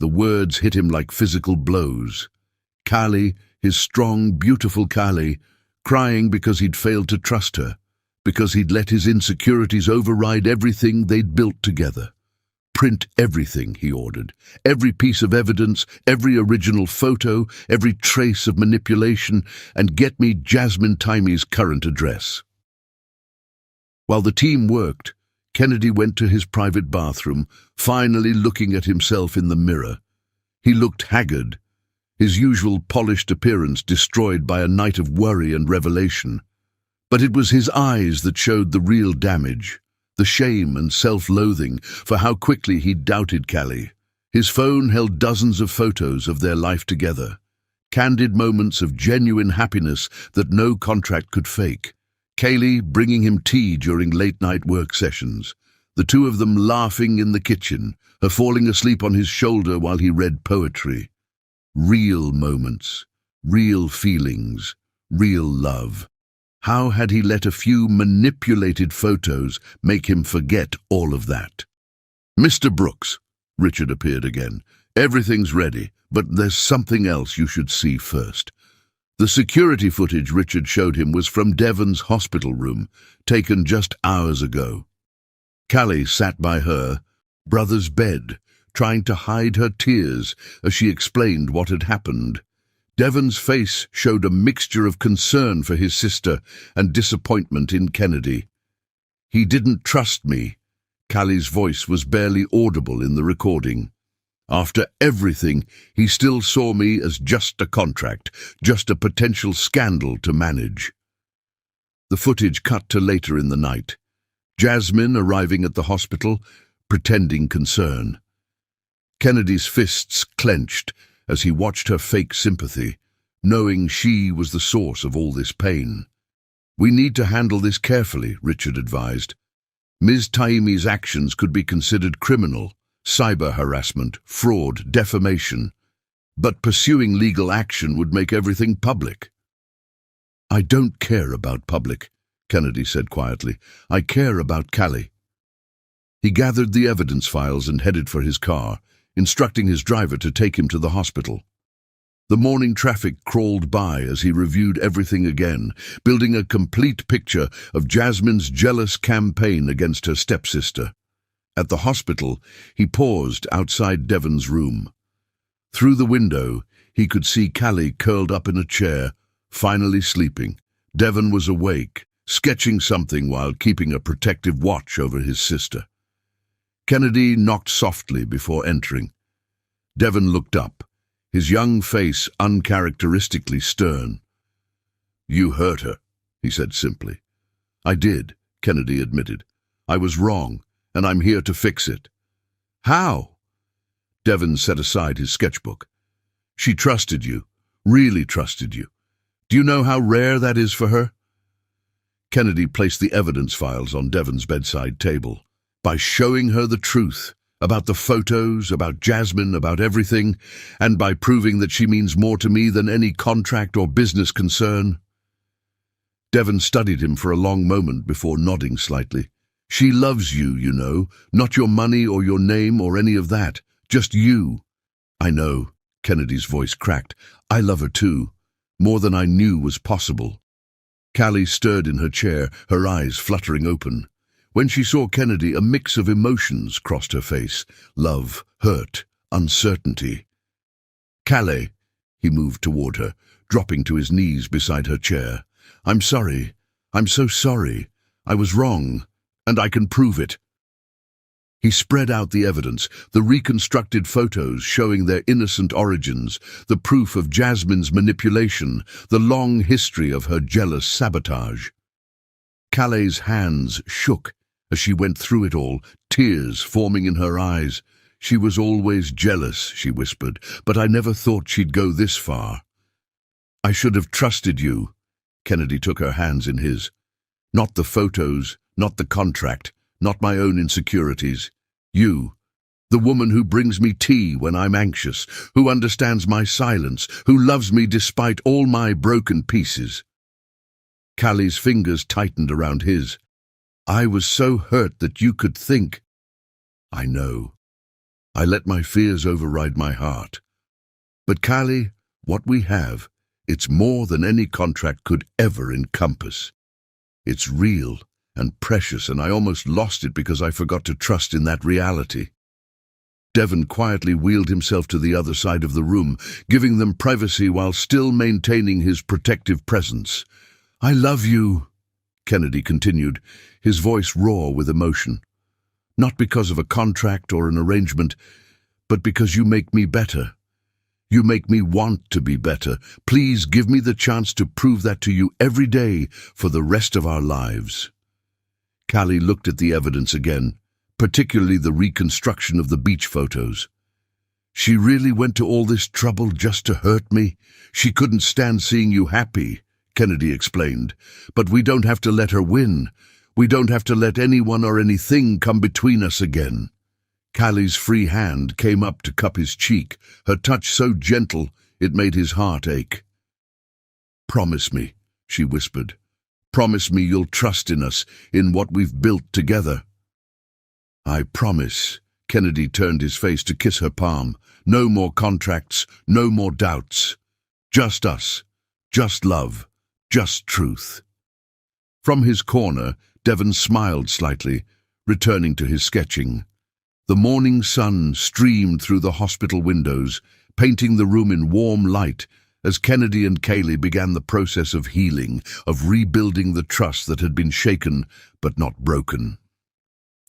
The words hit him like physical blows. Callie, his strong, beautiful Callie, crying because he'd failed to trust her, because he'd let his insecurities override everything they'd built together. "Print everything," he ordered. "Every piece of evidence, every original photo, every trace of manipulation, and get me Jasmine Taimi's current address." While the team worked, Kennedy went to his private bathroom, finally looking at himself in the mirror. He looked haggard, his usual polished appearance destroyed by a night of worry and revelation. But it was his eyes that showed the real damage, the shame and self-loathing for how quickly he'd doubted Callie. His phone held dozens of photos of their life together, candid moments of genuine happiness that no contract could fake. Callie bringing him tea during late-night work sessions, the two of them laughing in the kitchen, her falling asleep on his shoulder while he read poetry. Real moments, real feelings, real love. How had he let a few manipulated photos make him forget all of that? "Mr. Brooks," Richard appeared again, "everything's ready, but there's something else you should see first." The security footage Richard showed him was from Devon's hospital room, taken just hours ago. Callie sat by her brother's bed, trying to hide her tears as she explained what had happened. Devon's face showed a mixture of concern for his sister and disappointment in Kennedy. "He didn't trust me." Callie's voice was barely audible in the recording. "After everything, he still saw me as just a contract, just a potential scandal to manage." The footage cut to later in the night. Jasmine arriving at the hospital, pretending concern. Kennedy's fists clenched as he watched her fake sympathy, knowing she was the source of all this pain. "We need to handle this carefully," Richard advised. "Ms. Taimi's actions could be considered criminal. Cyber harassment, fraud, defamation. But pursuing legal action would make everything public." "I don't care about public," Kennedy said quietly. "I care about Callie." He gathered the evidence files and headed for his car, instructing his driver to take him to the hospital. The morning traffic crawled by as he reviewed everything again, building a complete picture of Jasmine's jealous campaign against her stepsister. At the hospital, he paused outside Devon's room. Through the window, he could see Callie curled up in a chair, finally sleeping. Devon was awake, sketching something while keeping a protective watch over his sister. Kennedy knocked softly before entering. Devon looked up, his young face uncharacteristically stern. "You hurt her," he said simply. "I did," Kennedy admitted. "I was wrong, and I'm here to fix it." "How?" Devon set aside his sketchbook. "She trusted you, really trusted you. Do you know how rare that is for her?" Kennedy placed the evidence files on Devon's bedside table. "By showing her the truth about the photos, about Jasmine, about everything, and by proving that she means more to me than any contract or business concern." Devon studied him for a long moment before nodding slightly. "She loves you, you know, not your money or your name or any of that, just you." "I know," Kennedy's voice cracked. "I love her too, more than I knew was possible." Callie stirred in her chair, her eyes fluttering open. When she saw Kennedy, a mix of emotions crossed her face: love, hurt, uncertainty. "Callie," he moved toward her, dropping to his knees beside her chair. "I'm sorry. I'm so sorry. I was wrong. And I can prove it." He spread out the evidence, the reconstructed photos showing their innocent origins, the proof of Jasmine's manipulation, the long history of her jealous sabotage. Callie's hands shook as she went through it all, tears forming in her eyes. "She was always jealous," she whispered, "but I never thought she'd go this far." "I should have trusted you." Kennedy took her hands in his. "Not the photos, not the contract, not my own insecurities. You, the woman who brings me tea when I'm anxious, who understands my silence, who loves me despite all my broken pieces." Callie's fingers tightened around his. "I was so hurt that you could think." "I know." I let my fears override my heart. But Callie, what we have, it's more than any contract could ever encompass. It's real and precious, and I almost lost it because I forgot to trust in that reality. Devon quietly wheeled himself to the other side of the room, giving them privacy while still maintaining his protective presence. "I love you," Kennedy continued, his voice raw with emotion. "Not because of a contract or an arrangement, but because you make me better. You make me want to be better. Please give me the chance to prove that to you every day for the rest of our lives." Callie looked at the evidence again, particularly the reconstruction of the beach photos. "She really went to all this trouble just to hurt me? She couldn't stand seeing you happy," Kennedy explained. "But we don't have to let her win. We don't have to let anyone or anything come between us again." Callie's free hand came up to cup his cheek, her touch so gentle it made his heart ache. "Promise me," she whispered. "Promise me you'll trust in us, in what we've built together." "I promise." Kennedy turned his face to kiss her palm. "No more contracts, no more doubts. Just us, just love, just truth." From his corner, Devon smiled slightly, returning to his sketching. The morning sun streamed through the hospital windows, painting the room in warm light as Kennedy and Callie began the process of healing, of rebuilding the trust that had been shaken but not broken.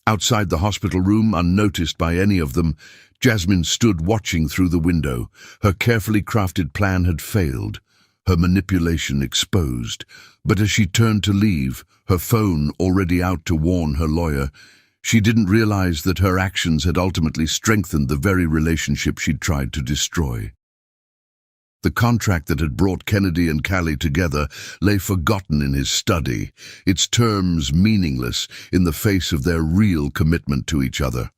Outside the hospital room, unnoticed by any of them, Jasmine stood watching through the window. Her carefully crafted plan had failed, her manipulation exposed. But as she turned to leave, her phone already out to warn her lawyer, she didn't realize that her actions had ultimately strengthened the very relationship she'd tried to destroy. The contract that had brought Kennedy and Callie together lay forgotten in his study, its terms meaningless in the face of their real commitment to each other.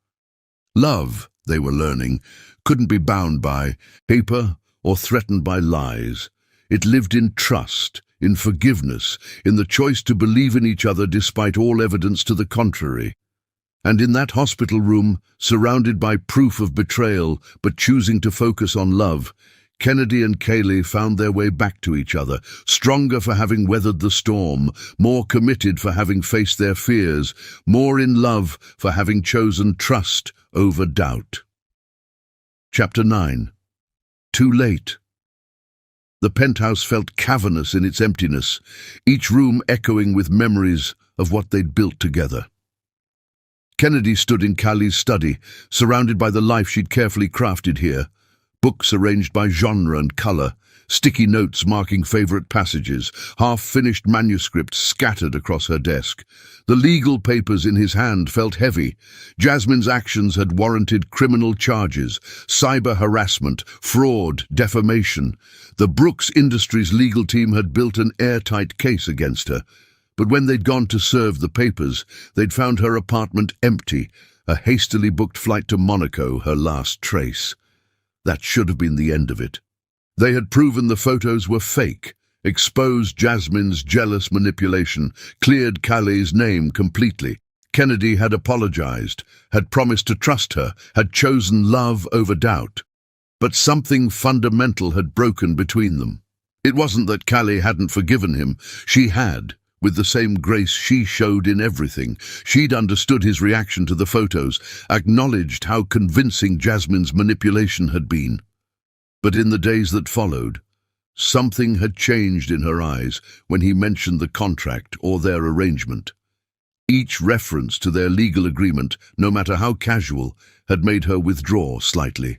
Love, they were learning, couldn't be bound by paper or threatened by lies. It lived in trust, in forgiveness, in the choice to believe in each other despite all evidence to the contrary. And in that hospital room, surrounded by proof of betrayal but choosing to focus on love, Kennedy and Callie found their way back to each other, stronger for having weathered the storm, more committed for having faced their fears, more in love for having chosen trust over doubt. Chapter 9. Too late. The penthouse felt cavernous in its emptiness, each room echoing with memories of what they'd built together. Kennedy stood in Callie's study, surrounded by the life she'd carefully crafted here. Books arranged by genre and color, sticky notes marking favorite passages, half-finished manuscripts scattered across her desk. The legal papers in his hand felt heavy. Jasmine's actions had warranted criminal charges, cyber harassment, fraud, defamation. The Brooks Industries legal team had built an airtight case against her. But when they'd gone to serve the papers, they'd found her apartment empty, a hastily booked flight to Monaco her last trace. That should have been the end of it. They had proven the photos were fake, exposed Jasmine's jealous manipulation, cleared Callie's name completely. Kennedy had apologized, had promised to trust her, had chosen love over doubt. But something fundamental had broken between them. It wasn't that Callie hadn't forgiven him. She had. With the same grace she showed in everything. She'd understood his reaction to the photos, acknowledged how convincing Jasmine's manipulation had been. But in the days that followed, something had changed in her eyes when he mentioned the contract or their arrangement. Each reference to their legal agreement, no matter how casual, had made her withdraw slightly.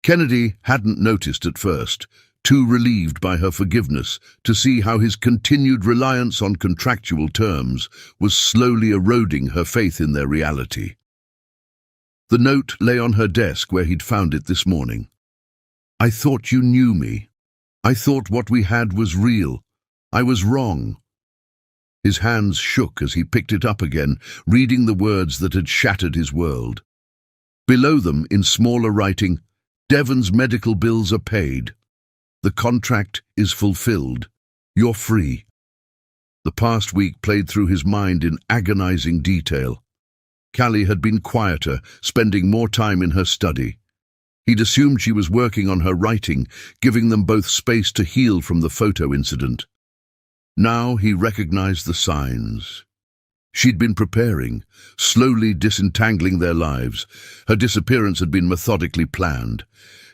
Kennedy hadn't noticed at first, too relieved by her forgiveness to see how his continued reliance on contractual terms was slowly eroding her faith in their reality. The note lay on her desk where he'd found it this morning. "I thought you knew me. I thought what we had was real. I was wrong." His hands shook as he picked it up again, reading the words that had shattered his world. Below them, in smaller writing, "Devon's medical bills are paid. The contract is fulfilled. You're free." The past week played through his mind in agonizing detail. Callie had been quieter, spending more time in her study. He'd assumed she was working on her writing, giving them both space to heal from the photo incident. Now he recognized the signs. She'd been preparing, slowly disentangling their lives. Her disappearance had been methodically planned.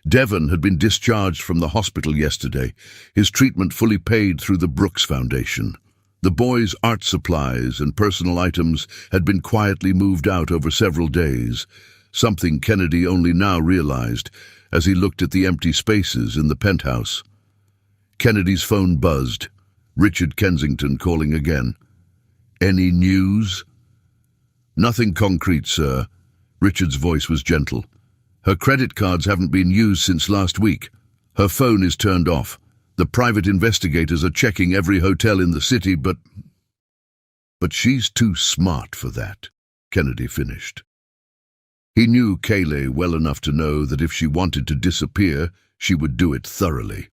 Devon had been discharged from the hospital yesterday, his treatment fully paid through the Brooks Foundation. The boy's art supplies and personal items had been quietly moved out over several days, something Kennedy only now realized as he looked at the empty spaces in the penthouse. Kennedy's phone buzzed. Richard Kensington calling again. "Any news?" "Nothing concrete, sir." Richard's voice was gentle. "Her credit cards haven't been used since last week. Her phone is turned off. The private investigators are checking every hotel in the city, but she's too smart for that," Kennedy finished. He knew Kayleigh well enough to know that if she wanted to disappear, she would do it thoroughly.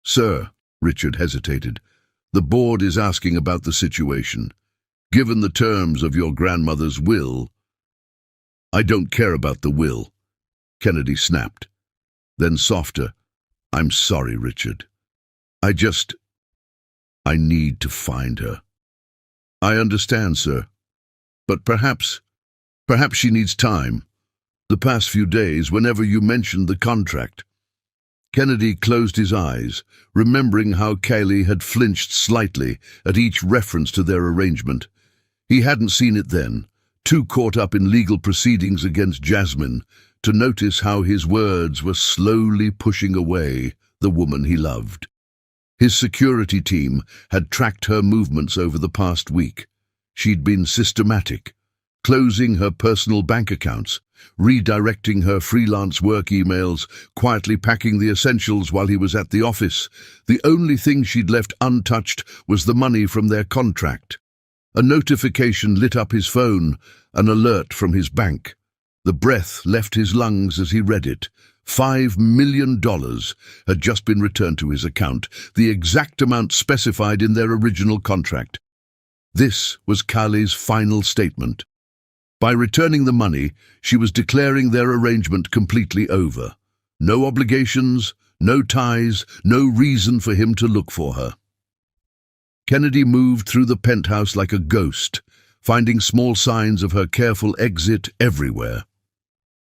"Sir," Richard hesitated, "the board is asking about the situation. Given the terms of your grandmother's will—" "I don't care about the will," Kennedy snapped. Then softer, "I'm sorry, Richard. I need to find her." "I understand, sir. But perhaps she needs time. The past few days, whenever you mentioned the contract—" Kennedy closed his eyes, remembering how Kayleigh had flinched slightly at each reference to their arrangement. He hadn't seen it then, too caught up in legal proceedings against Jasmine, to notice how his words were slowly pushing away the woman he loved. His security team had tracked her movements over the past week. She'd been systematic, closing her personal bank accounts, redirecting her freelance work emails, quietly packing the essentials while he was at the office. The only thing she'd left untouched was the money from their contract. A notification lit up his phone, an alert from his bank. The breath left his lungs as he read it. $5 million had just been returned to his account, the exact amount specified in their original contract. This was Kayleigh's final statement. By returning the money, she was declaring their arrangement completely over. No obligations, no ties, no reason for him to look for her. Kennedy moved through the penthouse like a ghost, finding small signs of her careful exit everywhere.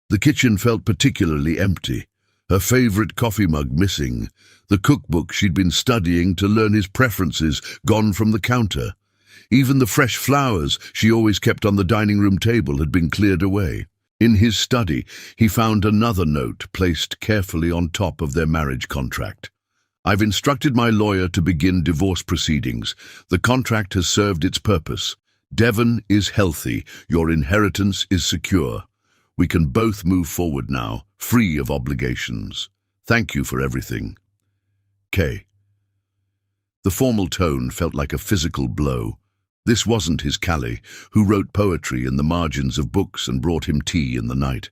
The kitchen felt particularly empty, her favorite coffee mug missing, the cookbook she'd been studying to learn his preferences gone from the counter. Even the fresh flowers she always kept on the dining room table had been cleared away. In his study, he found another note placed carefully on top of their marriage contract. "I've instructed my lawyer to begin divorce proceedings. The contract has served its purpose. Devon is healthy. Your inheritance is secure. We can both move forward now, free of obligations. Thank you for everything. Kay." The formal tone felt like a physical blow. This wasn't his Kayleigh, who wrote poetry in the margins of books and brought him tea in the night.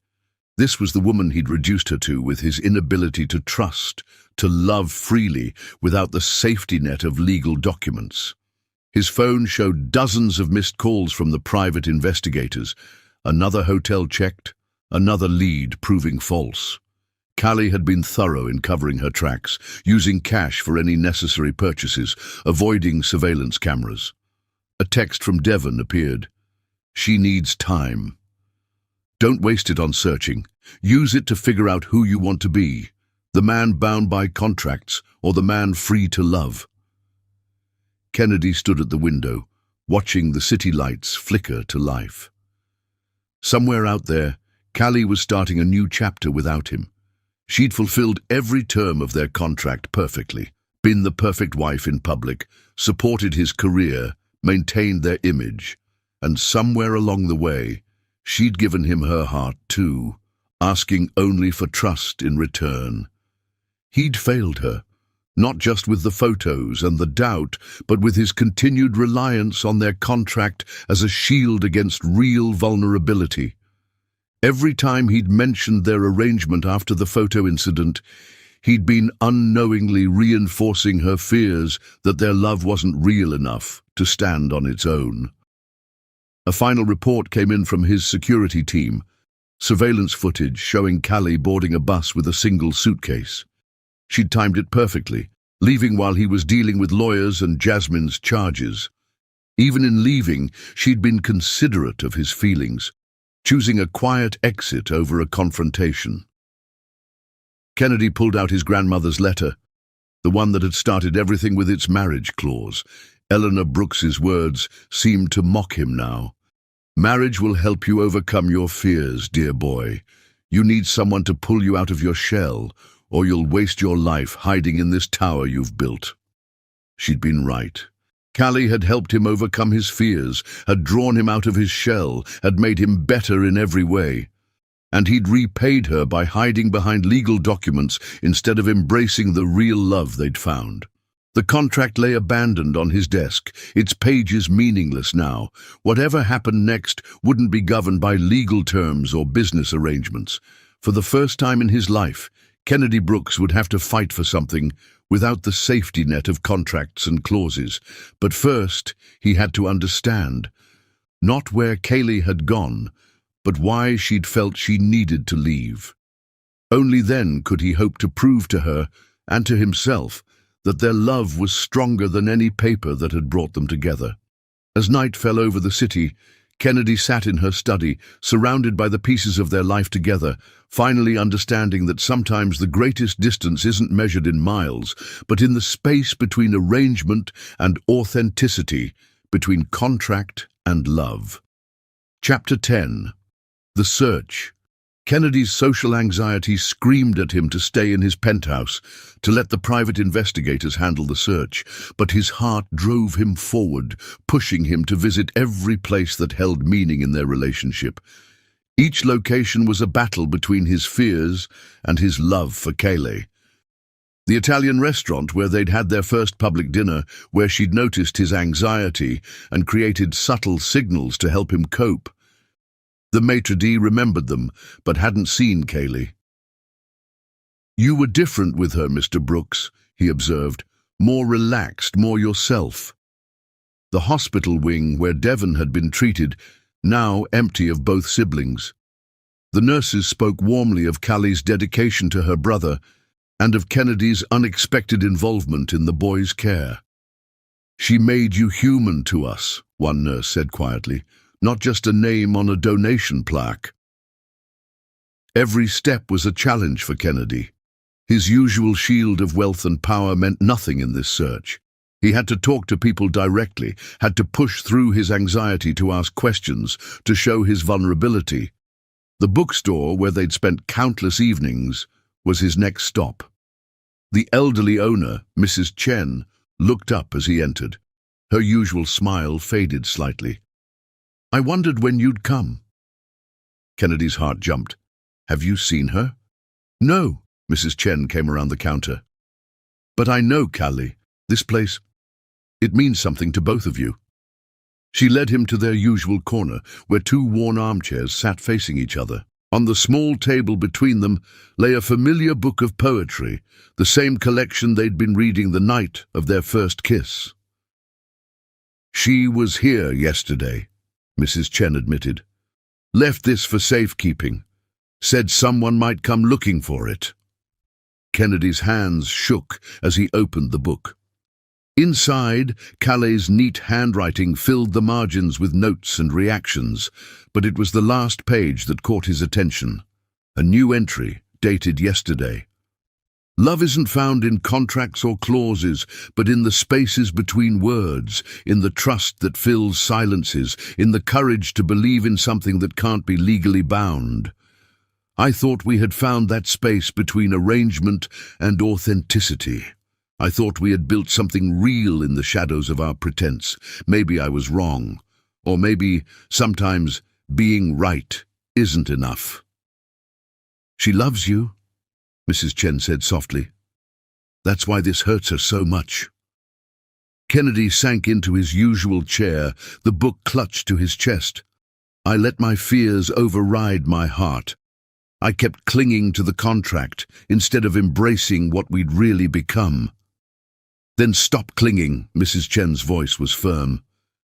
This was the woman he'd reduced her to with his inability to trust, to love freely without the safety net of legal documents. His phone showed dozens of missed calls from the private investigators. Another hotel checked, another lead proving false. Kayleigh had been thorough in covering her tracks, using cash for any necessary purchases, avoiding surveillance cameras. A text from Devon appeared. "She needs time. Don't waste it on searching. Use it to figure out who you want to be, the man bound by contracts or the man free to love." Kennedy stood at the window, watching the city lights flicker to life. Somewhere out there, Kayleigh was starting a new chapter without him. She'd fulfilled every term of their contract perfectly, been the perfect wife in public, supported his career, maintained their image, and somewhere along the way, she'd given him her heart too, asking only for trust in return. He'd failed her, not just with the photos and the doubt, but with his continued reliance on their contract as a shield against real vulnerability. Every time he'd mentioned their arrangement after the photo incident, he'd been unknowingly reinforcing her fears that their love wasn't real enough to stand on its own. A final report came in from his security team, surveillance footage showing Callie boarding a bus with a single suitcase. She'd timed it perfectly, leaving while he was dealing with lawyers and Jasmine's charges. Even in leaving, she'd been considerate of his feelings, choosing a quiet exit over a confrontation. Kennedy pulled out his grandmother's letter, the one that had started everything with its marriage clause. Eleanor Brooks's words seemed to mock him now. "Marriage will help you overcome your fears, dear boy. You need someone to pull you out of your shell, or you'll waste your life hiding in this tower you've built." She'd been right. Callie had helped him overcome his fears, had drawn him out of his shell, had made him better in every way. And he'd repaid her by hiding behind legal documents instead of embracing the real love they'd found. The contract lay abandoned on his desk, its pages meaningless now. Whatever happened next wouldn't be governed by legal terms or business arrangements. For the first time in his life, Kennedy Brooks would have to fight for something without the safety net of contracts and clauses. But first, he had to understand, not where Kaylee had gone, but why she'd felt she needed to leave. Only then could he hope to prove to her, and to himself, that their love was stronger than any paper that had brought them together. As night fell over the city, Kennedy sat in her study, surrounded by the pieces of their life together, finally understanding that sometimes the greatest distance isn't measured in miles, but in the space between arrangement and authenticity, between contract and love. Chapter 10. The Search. Kennedy's social anxiety screamed at him to stay in his penthouse, to let the private investigators handle the search, but his heart drove him forward, pushing him to visit every place that held meaning in their relationship. Each location was a battle between his fears and his love for Kaylee. The Italian restaurant where they'd had their first public dinner, where she'd noticed his anxiety and created subtle signals to help him cope. The maitre d' remembered them, but hadn't seen Kaylee. "You were different with her, Mr. Brooks," he observed. "More relaxed, more yourself." The hospital wing where Devon had been treated, now empty of both siblings. The nurses spoke warmly of Callie's dedication to her brother and of Kennedy's unexpected involvement in the boy's care. "She made you human to us," one nurse said quietly. "Not just a name on a donation plaque." Every step was a challenge for Kennedy. His usual shield of wealth and power meant nothing in this search. He had to talk to people directly, had to push through his anxiety to ask questions, to show his vulnerability. The bookstore, where they'd spent countless evenings, was his next stop. The elderly owner, Mrs. Chen, looked up as he entered. Her usual smile faded slightly. "I wondered when you'd come." Kennedy's heart jumped. "Have you seen her?" "No," Mrs. Chen came around the counter. "But I know, Callie. This place, it means something to both of you." She led him to their usual corner, where two worn armchairs sat facing each other. On the small table between them lay a familiar book of poetry, the same collection they'd been reading the night of their first kiss. "She was here yesterday," Mrs. Chen admitted. "Left this for safekeeping. Said someone might come looking for it." Kennedy's hands shook as he opened the book. Inside, Callie's neat handwriting filled the margins with notes and reactions, but it was the last page that caught his attention. A new entry, dated yesterday. "Love isn't found in contracts or clauses, but in the spaces between words, in the trust that fills silences, in the courage to believe in something that can't be legally bound. I thought we had found that space between arrangement and authenticity. I thought we had built something real in the shadows of our pretense. Maybe I was wrong. Or maybe, sometimes, being right isn't enough." "She loves you," Mrs. Chen said softly. "That's why this hurts her so much." Kennedy sank into his usual chair, the book clutched to his chest. "I let my fears override my heart. I kept clinging to the contract instead of embracing what we'd really become." "Then stop clinging," Mrs. Chen's voice was firm.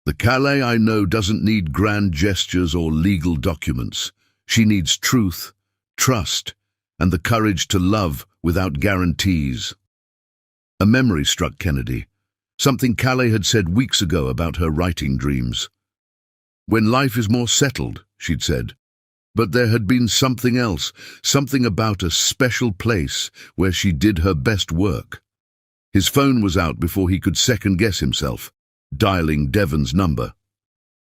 The Calais I know doesn't need grand gestures or legal documents. She needs truth, trust, and the courage to love without guarantees. A memory struck Kennedy, something Calais had said weeks ago about her writing dreams. When life is more settled, she'd said. But there had been something else, something about a special place where she did her best work. His phone was out before he could second-guess himself, dialing Devon's number.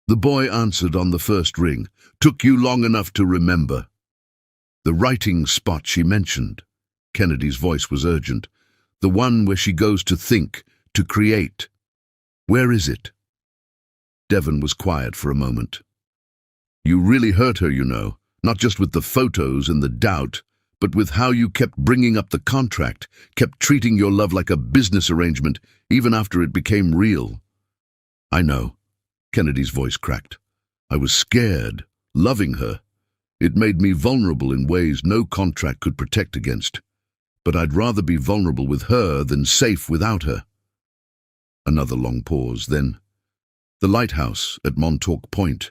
The boy answered on the first ring. "Took you long enough to remember." The writing spot she mentioned. Kennedy's voice was urgent. "The one where she goes to think, to create. Where is it?" Devon was quiet for a moment. "You really hurt her, you know, not just with the photos and the doubt, but with how you kept bringing up the contract, kept treating your love like a business arrangement, even after it became real." "I know," Kennedy's voice cracked. "I was scared, loving her. It made me vulnerable in ways no contract could protect against. But I'd rather be vulnerable with her than safe without her." Another long pause, then, "The lighthouse at Montauk Point.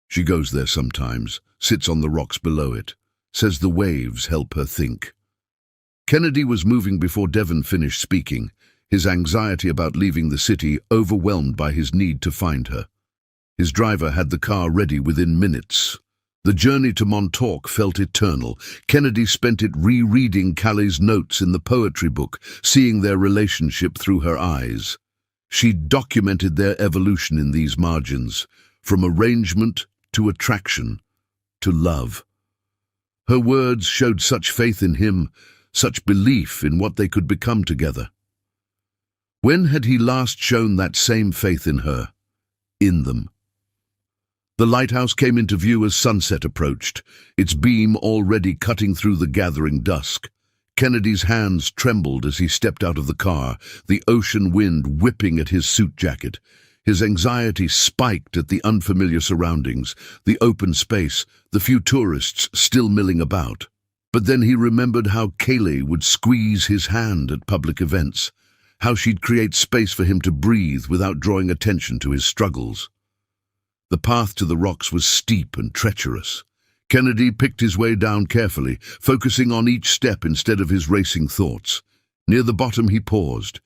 She goes there sometimes, sits on the rocks below it, says the waves help her think." Kennedy was moving before Devon finished speaking, his anxiety about leaving the city overwhelmed by his need to find her. His driver had the car ready within minutes. The journey to Montauk felt eternal. Kennedy spent it rereading Calais' notes in the poetry book, seeing their relationship through her eyes. She documented their evolution in these margins, from arrangement to attraction to love. Her words showed such faith in him, such belief in what they could become together. When had he last shown that same faith in her? In them. The lighthouse came into view as sunset approached, its beam already cutting through the gathering dusk. Kennedy's hands trembled as he stepped out of the car, the ocean wind whipping at his suit jacket. His anxiety spiked at the unfamiliar surroundings, the open space, the few tourists still milling about. But then he remembered how Kayleigh would squeeze his hand at public events, how she'd create space for him to breathe without drawing attention to his struggles. The path to the rocks was steep and treacherous. Kennedy picked his way down carefully, focusing on each step instead of his racing thoughts. Near the bottom he paused.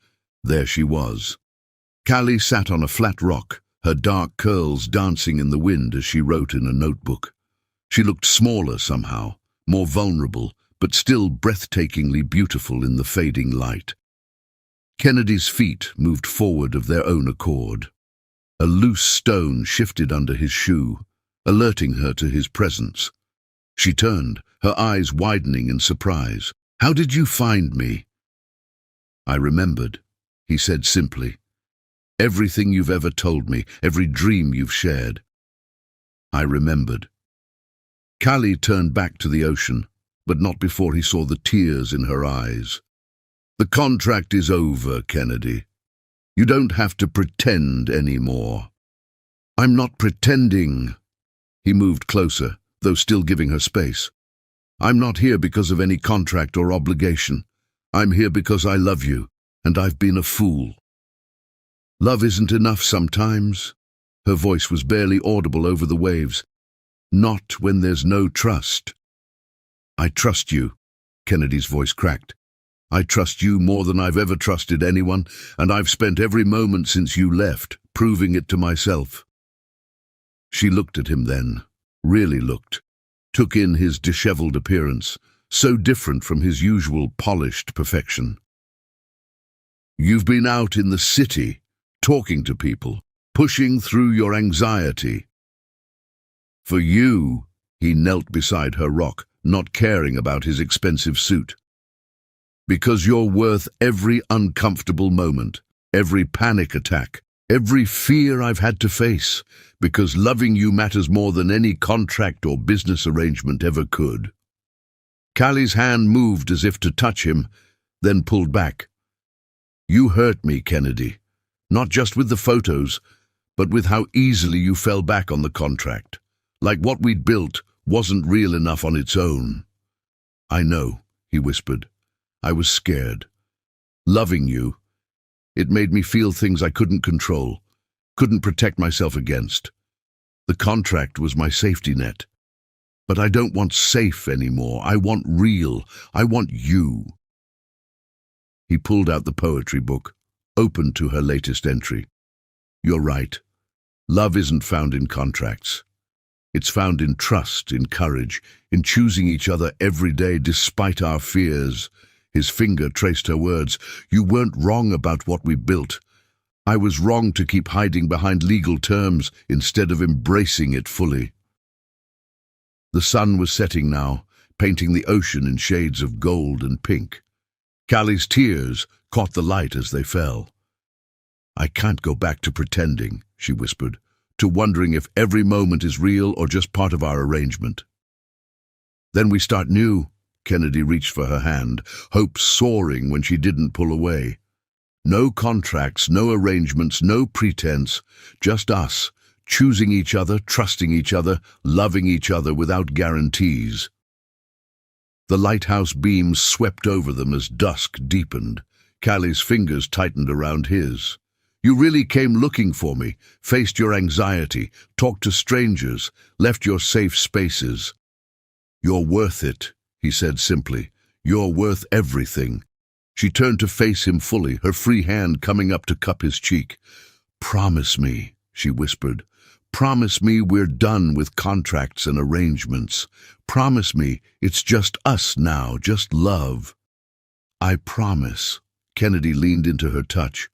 There she was. Callie sat on a flat rock, her dark curls dancing in the wind as she wrote in a notebook. She looked smaller somehow, more vulnerable, but still breathtakingly beautiful in the fading light. Kennedy's feet moved forward of their own accord. A loose stone shifted under his shoe, alerting her to his presence. She turned, her eyes widening in surprise. "How did you find me?" "I remembered," he said simply. "Everything you've ever told me, every dream you've shared. I remembered." Callie turned back to the ocean, but not before he saw the tears in her eyes. "The contract is over, Kennedy. You don't have to pretend anymore." "I'm not pretending." He moved closer, though still giving her space. "I'm not here because of any contract or obligation. I'm here because I love you, and I've been a fool." "Love isn't enough sometimes." Her voice was barely audible over the waves. "Not when there's no trust." "I trust you," Kennedy's voice cracked. "I trust you more than I've ever trusted anyone, and I've spent every moment since you left, proving it to myself." She looked at him then, really looked, took in his disheveled appearance, so different from his usual polished perfection. "You've been out in the city, talking to people, pushing through your anxiety." For you, he knelt beside her rock, not caring about his expensive suit. "Because you're worth every uncomfortable moment, every panic attack, every fear I've had to face, because loving you matters more than any contract or business arrangement ever could." Callie's hand moved as if to touch him, then pulled back. "You hurt me, Kennedy, not just with the photos, but with how easily you fell back on the contract, like what we'd built wasn't real enough on its own." "I know," he whispered. "I was scared. Loving you, it made me feel things I couldn't control. couldn't protect myself against. The contract was my safety net. But I don't want safe anymore. I want real. I want you. He pulled out the poetry book, opened to her latest entry. You're right. Love isn't found in contracts. It's found in trust, in courage, in choosing each other every day despite our fears. His finger traced her words. You weren't wrong about what we built. I was wrong to keep hiding behind legal terms instead of embracing it fully. The sun was setting now, painting the ocean in shades of gold and pink. Callie's tears caught the light as they fell. I can't go back to pretending, she whispered, to wondering if every moment is real or just part of our arrangement. Then we start new. Kennedy reached for her hand, hope soaring when she didn't pull away. No contracts, no arrangements, no pretense, just us, choosing each other, trusting each other, loving each other without guarantees. The lighthouse beams swept over them as dusk deepened. Callie's fingers tightened around his. You really came looking for me, faced your anxiety, talked to strangers, left your safe spaces. You're worth it, he said simply. You're worth everything. She turned to face him fully, her free hand coming up to cup his cheek. Promise me, she whispered. Promise me we're done with contracts and arrangements. Promise me it's just us now, just love. I promise. Kennedy leaned into her touch.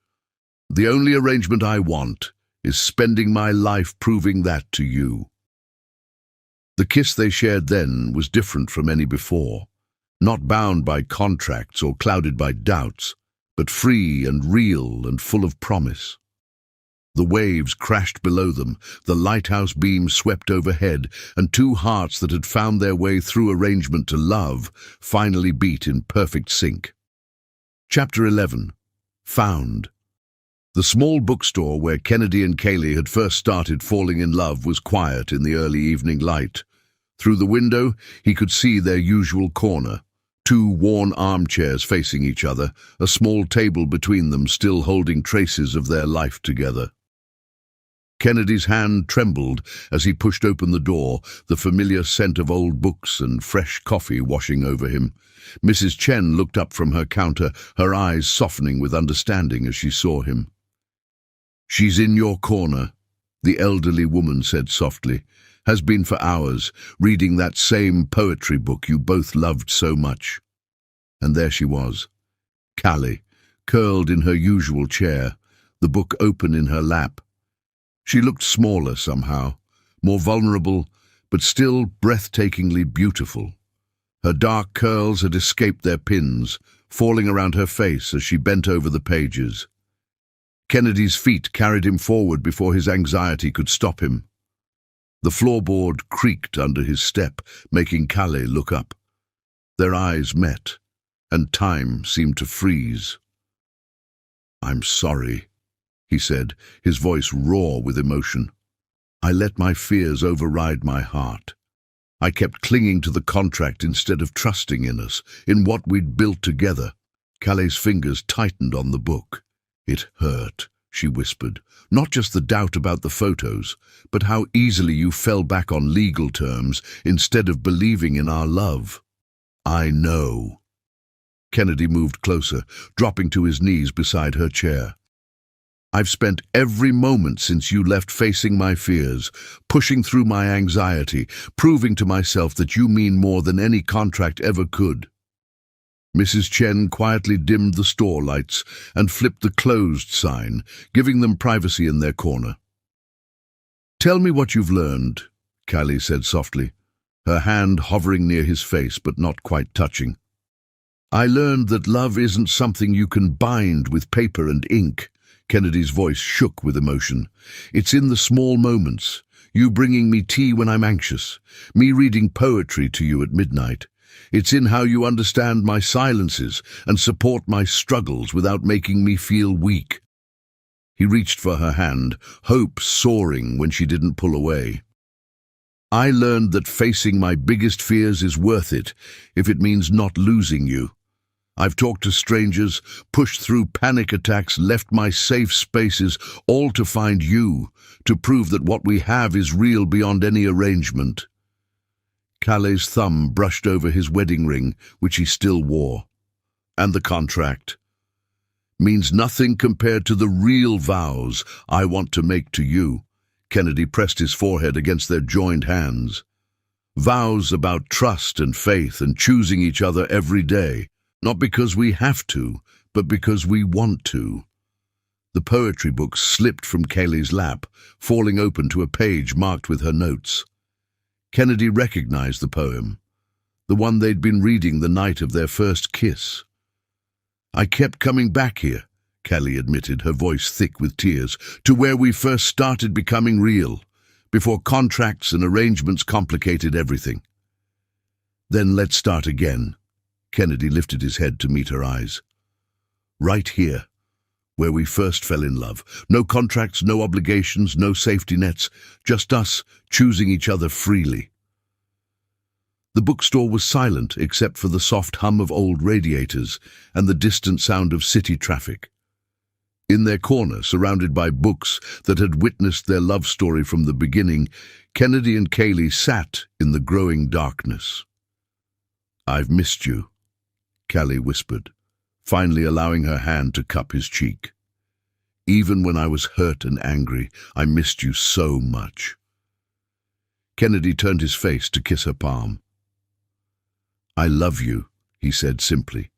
The only arrangement I want is spending my life proving that to you. The kiss they shared then was different from any before, not bound by contracts or clouded by doubts, but free and real and full of promise. The waves crashed below them, the lighthouse beam swept overhead, and two hearts that had found their way through arrangement to love finally beat in perfect sync. Chapter 11. Found. The small bookstore where Kennedy and Kaylee had first started falling in love was quiet in the early evening light. Through the window, he could see their usual corner. Two worn armchairs facing each other, a small table between them still holding traces of their life together. Kennedy's hand trembled as he pushed open the door, the familiar scent of old books and fresh coffee washing over him. Mrs. Chen looked up from her counter, her eyes softening with understanding as she saw him. She's in your corner, the elderly woman said softly. Has been for hours, reading that same poetry book you both loved so much. And there she was, Callie, curled in her usual chair, the book open in her lap. She looked smaller somehow, more vulnerable, but still breathtakingly beautiful. Her dark curls had escaped their pins, falling around her face as she bent over the pages. Kennedy's feet carried him forward before his anxiety could stop him. The floorboard creaked under his step, making Callie look up. Their eyes met, and time seemed to freeze. I'm sorry, he said, his voice raw with emotion. I let my fears override my heart. I kept clinging to the contract instead of trusting in us, in what we'd built together. Callie's fingers tightened on the book. It hurt, she whispered. Not just the doubt about the photos, but how easily you fell back on legal terms instead of believing in our love. I know. Kennedy moved closer, dropping to his knees beside her chair. I've spent every moment since you left facing my fears, pushing through my anxiety, proving to myself that you mean more than any contract ever could. Mrs. Chen quietly dimmed the store lights and flipped the closed sign, giving them privacy in their corner. Tell me what you've learned, Callie said softly, her hand hovering near his face but not quite touching. I learned that love isn't something you can bind with paper and ink. Kennedy's voice shook with emotion. It's in the small moments, you bringing me tea when I'm anxious, me reading poetry to you at midnight. It's in how you understand my silences and support my struggles without making me feel weak. He reached for her hand, hope soaring when she didn't pull away. I learned that facing my biggest fears is worth it, if it means not losing you. I've talked to strangers, pushed through panic attacks, left my safe spaces, all to find you, to prove that what we have is real beyond any arrangement." Calais' thumb brushed over his wedding ring, which he still wore. "And the contract means nothing compared to the real vows I want to make to you." Kennedy pressed his forehead against their joined hands. "Vows about trust and faith and choosing each other every day. Not because we have to, but because we want to." The poetry book slipped from Kayleigh's lap, falling open to a page marked with her notes. Kennedy recognized the poem, the one they'd been reading the night of their first kiss. "I kept coming back here," Callie admitted, her voice thick with tears, "to where we first started becoming real, before contracts and arrangements complicated everything." "Then let's start again." Kennedy lifted his head to meet her eyes. "Right here, where we first fell in love. No contracts, no obligations, no safety nets, just us choosing each other freely." The bookstore was silent except for the soft hum of old radiators and the distant sound of city traffic. In their corner, surrounded by books that had witnessed their love story from the beginning, Kennedy and Kayleigh sat in the growing darkness. "I've missed you," Callie whispered, finally allowing her hand to cup his cheek. "Even when I was hurt and angry, I missed you so much." Kennedy turned his face to kiss her palm. "I love you," he said simply.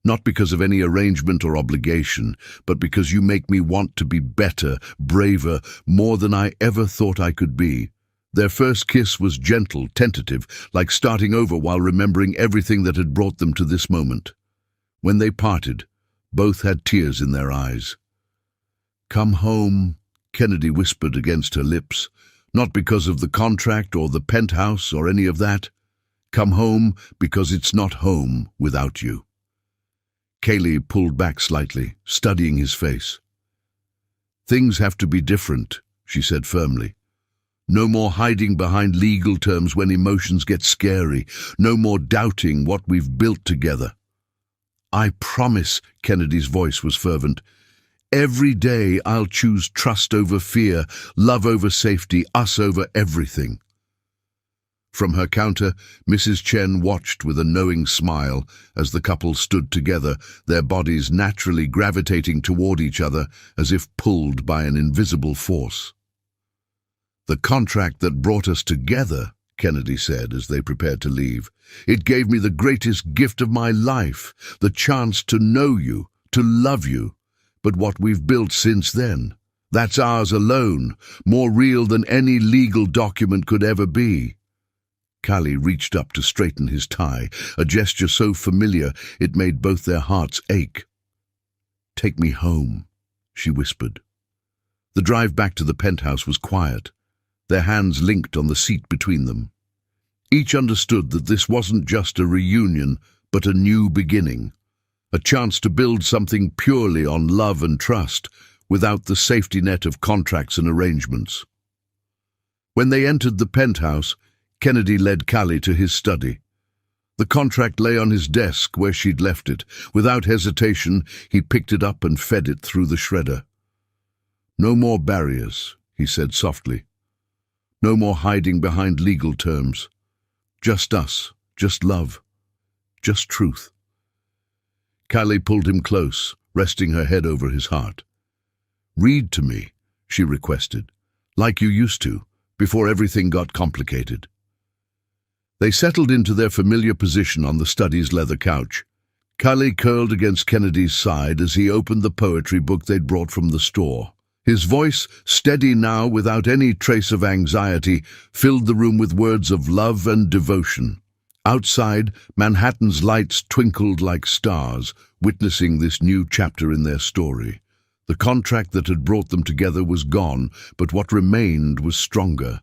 "Not because of any arrangement or obligation, but because you make me want to be better, braver, more than I ever thought I could be." Their first kiss was gentle, tentative, like starting over while remembering everything that had brought them to this moment. When they parted, both had tears in their eyes. "Come home," Kennedy whispered against her lips, "not because of the contract or the penthouse or any of that. Come home because it's not home without you." Kayleigh pulled back slightly, studying his face. "Things have to be different," she said firmly. "No more hiding behind legal terms when emotions get scary. No more doubting what we've built together." "I promise," Kennedy's voice was fervent. "Every day I'll choose trust over fear, love over safety, us over everything." From her counter, Mrs. Chen watched with a knowing smile as the couple stood together, their bodies naturally gravitating toward each other as if pulled by an invisible force. "The contract that brought us together," Kennedy said as they prepared to leave. "It gave me the greatest gift of my life, the chance to know you, to love you. But what we've built since then, that's ours alone, more real than any legal document could ever be." Callie reached up to straighten his tie, a gesture so familiar it made both their hearts ache. "Take me home," she whispered. The drive back to the penthouse was quiet, their hands linked on the seat between them. Each understood that this wasn't just a reunion, but a new beginning, a chance to build something purely on love and trust, without the safety net of contracts and arrangements. When they entered the penthouse, Kennedy led Callie to his study. The contract lay on his desk where she'd left it. Without hesitation, he picked it up and fed it through the shredder. "No more barriers," he said softly. "No more hiding behind legal terms. Just us, just love, just truth." Callie pulled him close, resting her head over his heart. "Read to me," she requested, "like you used to, before everything got complicated." They settled into their familiar position on the study's leather couch. Callie curled against Kennedy's side as he opened the poetry book they'd brought from the store. His voice, steady now without any trace of anxiety, filled the room with words of love and devotion. Outside, Manhattan's lights twinkled like stars, witnessing this new chapter in their story. The contract that had brought them together was gone, but what remained was stronger.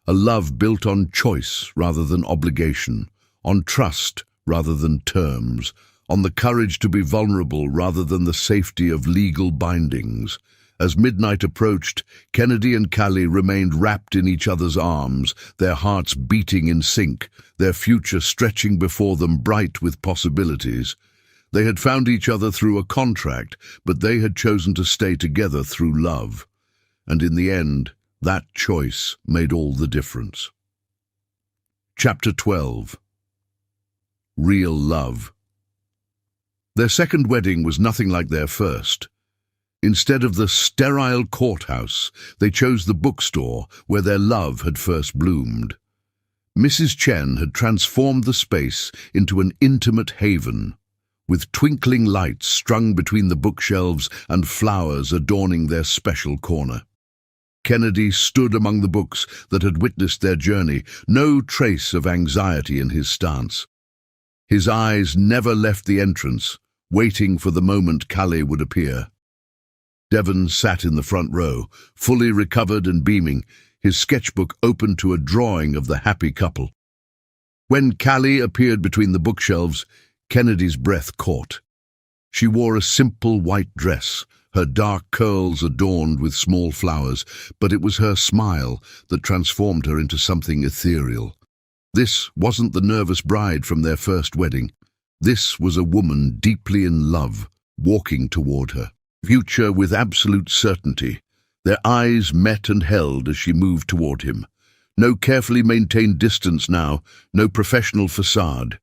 A love built on choice rather than obligation, on trust rather than terms, on the courage to be vulnerable rather than the safety of legal bindings. As midnight approached, Kennedy and Callie remained wrapped in each other's arms, their hearts beating in sync, their future stretching before them bright with possibilities. They had found each other through a contract, but they had chosen to stay together through love. And in the end, that choice made all the difference. Chapter 12. Real Love. Their second wedding was nothing like their first. Instead of the sterile courthouse, they chose the bookstore where their love had first bloomed. Mrs. Chen had transformed the space into an intimate haven, with twinkling lights strung between the bookshelves and flowers adorning their special corner. Kennedy stood among the books that had witnessed their journey, no trace of anxiety in his stance. His eyes never left the entrance, waiting for the moment Callie would appear. Devon sat in the front row, fully recovered and beaming, his sketchbook open to a drawing of the happy couple. When Callie appeared between the bookshelves, Kennedy's breath caught. She wore a simple white dress, her dark curls adorned with small flowers, but it was her smile that transformed her into something ethereal. This wasn't the nervous bride from their first wedding. This was a woman deeply in love, walking toward her future with absolute certainty. Their eyes met and held as she moved toward him. No carefully maintained distance now, no professional facade.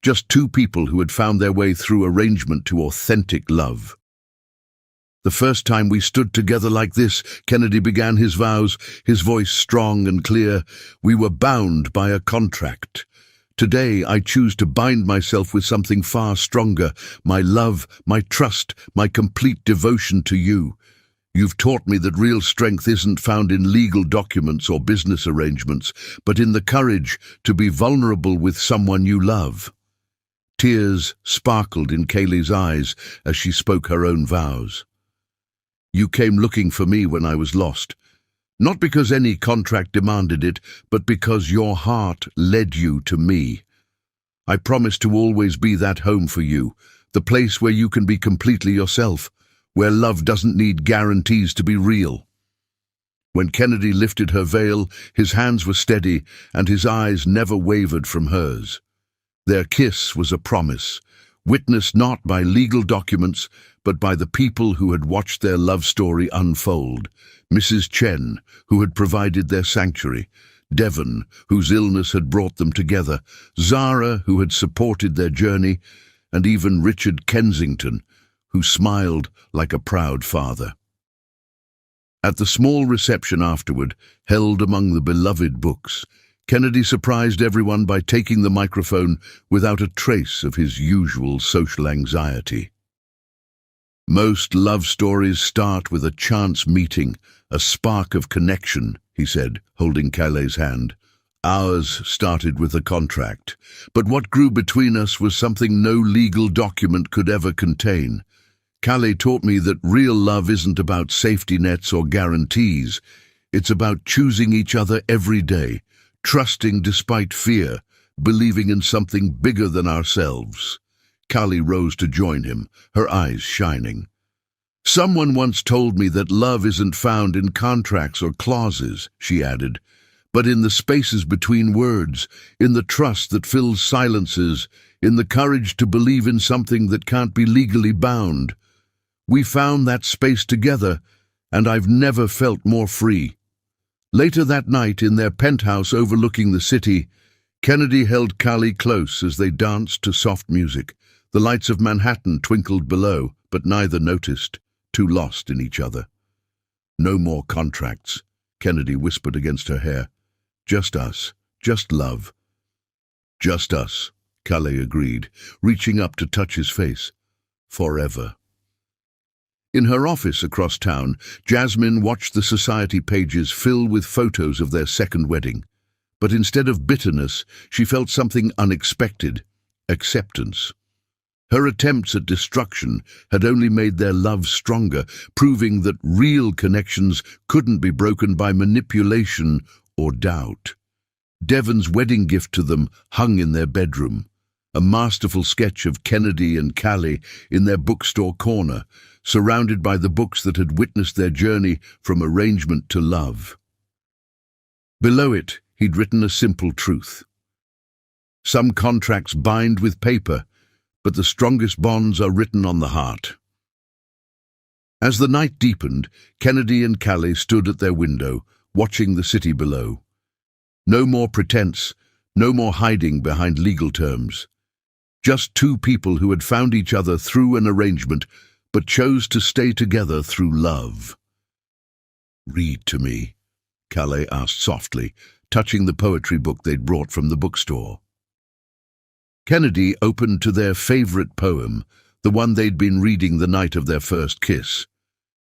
Just two people who had found their way through arrangement to authentic love. The first time we stood together like this, Kennedy began his vows, his voice strong and clear. We were bound by a contract. Today I choose to bind myself with something far stronger, my love, my trust, my complete devotion to you. You've taught me that real strength isn't found in legal documents or business arrangements, but in the courage to be vulnerable with someone you love. Tears sparkled in Kayleigh's eyes as she spoke her own vows. You came looking for me when I was lost, not because any contract demanded it, but because your heart led you to me. I promise to always be that home for you, the place where you can be completely yourself, where love doesn't need guarantees to be real. When Kennedy lifted her veil, his hands were steady and his eyes never wavered from hers. Their kiss was a promise, witnessed not by legal documents, but by the people who had watched their love story unfold. Mrs. Chen, who had provided their sanctuary, Devon, whose illness had brought them together, Zara, who had supported their journey, and even Richard Kensington, who smiled like a proud father. At the small reception afterward, held among the beloved books, Kennedy surprised everyone by taking the microphone without a trace of his usual social anxiety. Most love stories start with a chance meeting, a spark of connection, he said, holding Kayleigh's hand. Ours started with a contract, but what grew between us was something no legal document could ever contain. Callie taught me that real love isn't about safety nets or guarantees. It's about choosing each other every day, trusting despite fear, believing in something bigger than ourselves. Callie rose to join him, her eyes shining. Someone once told me that love isn't found in contracts or clauses, she added, but in the spaces between words, in the trust that fills silences, in the courage to believe in something that can't be legally bound. We found that space together, and I've never felt more free. Later that night, in their penthouse overlooking the city, Kennedy held Callie close as they danced to soft music. The lights of Manhattan twinkled below, but neither noticed, too lost in each other. No more contracts, Kennedy whispered against her hair. Just us, just love. Just us, Callie agreed, reaching up to touch his face. Forever. In her office across town, Jasmine watched the society pages fill with photos of their second wedding. But instead of bitterness, she felt something unexpected: acceptance. Her attempts at destruction had only made their love stronger, proving that real connections couldn't be broken by manipulation or doubt. Devon's wedding gift to them hung in their bedroom, a masterful sketch of Kennedy and Callie in their bookstore corner, surrounded by the books that had witnessed their journey from arrangement to love. Below it, he'd written a simple truth. Some contracts bind with paper, but the strongest bonds are written on the heart. As the night deepened, Kennedy and Callie stood at their window, watching the city below. No more pretense, no more hiding behind legal terms. Just two people who had found each other through an arrangement, but chose to stay together through love. "Read to me," Calais asked softly, touching the poetry book they'd brought from the bookstore. Kennedy opened to their favorite poem, the one they'd been reading the night of their first kiss.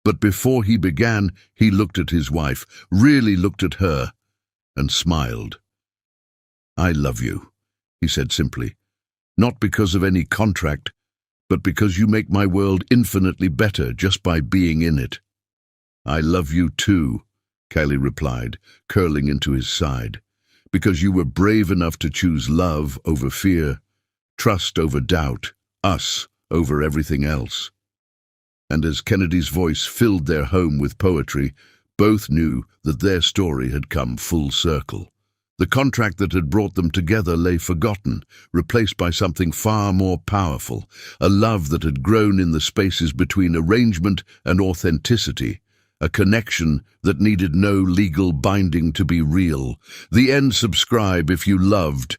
But before he began, he looked at his wife, really looked at her, and smiled. "I love you," he said simply, "not because of any contract, but because you make my world infinitely better just by being in it." "I love you too," Callie replied, curling into his side, "because you were brave enough to choose love over fear, trust over doubt, us over everything else." And as Kennedy's voice filled their home with poetry, both knew that their story had come full circle. The contract that had brought them together lay forgotten, replaced by something far more powerful, a love that had grown in the spaces between arrangement and authenticity, a connection that needed no legal binding to be real. The end. Subscribe if you loved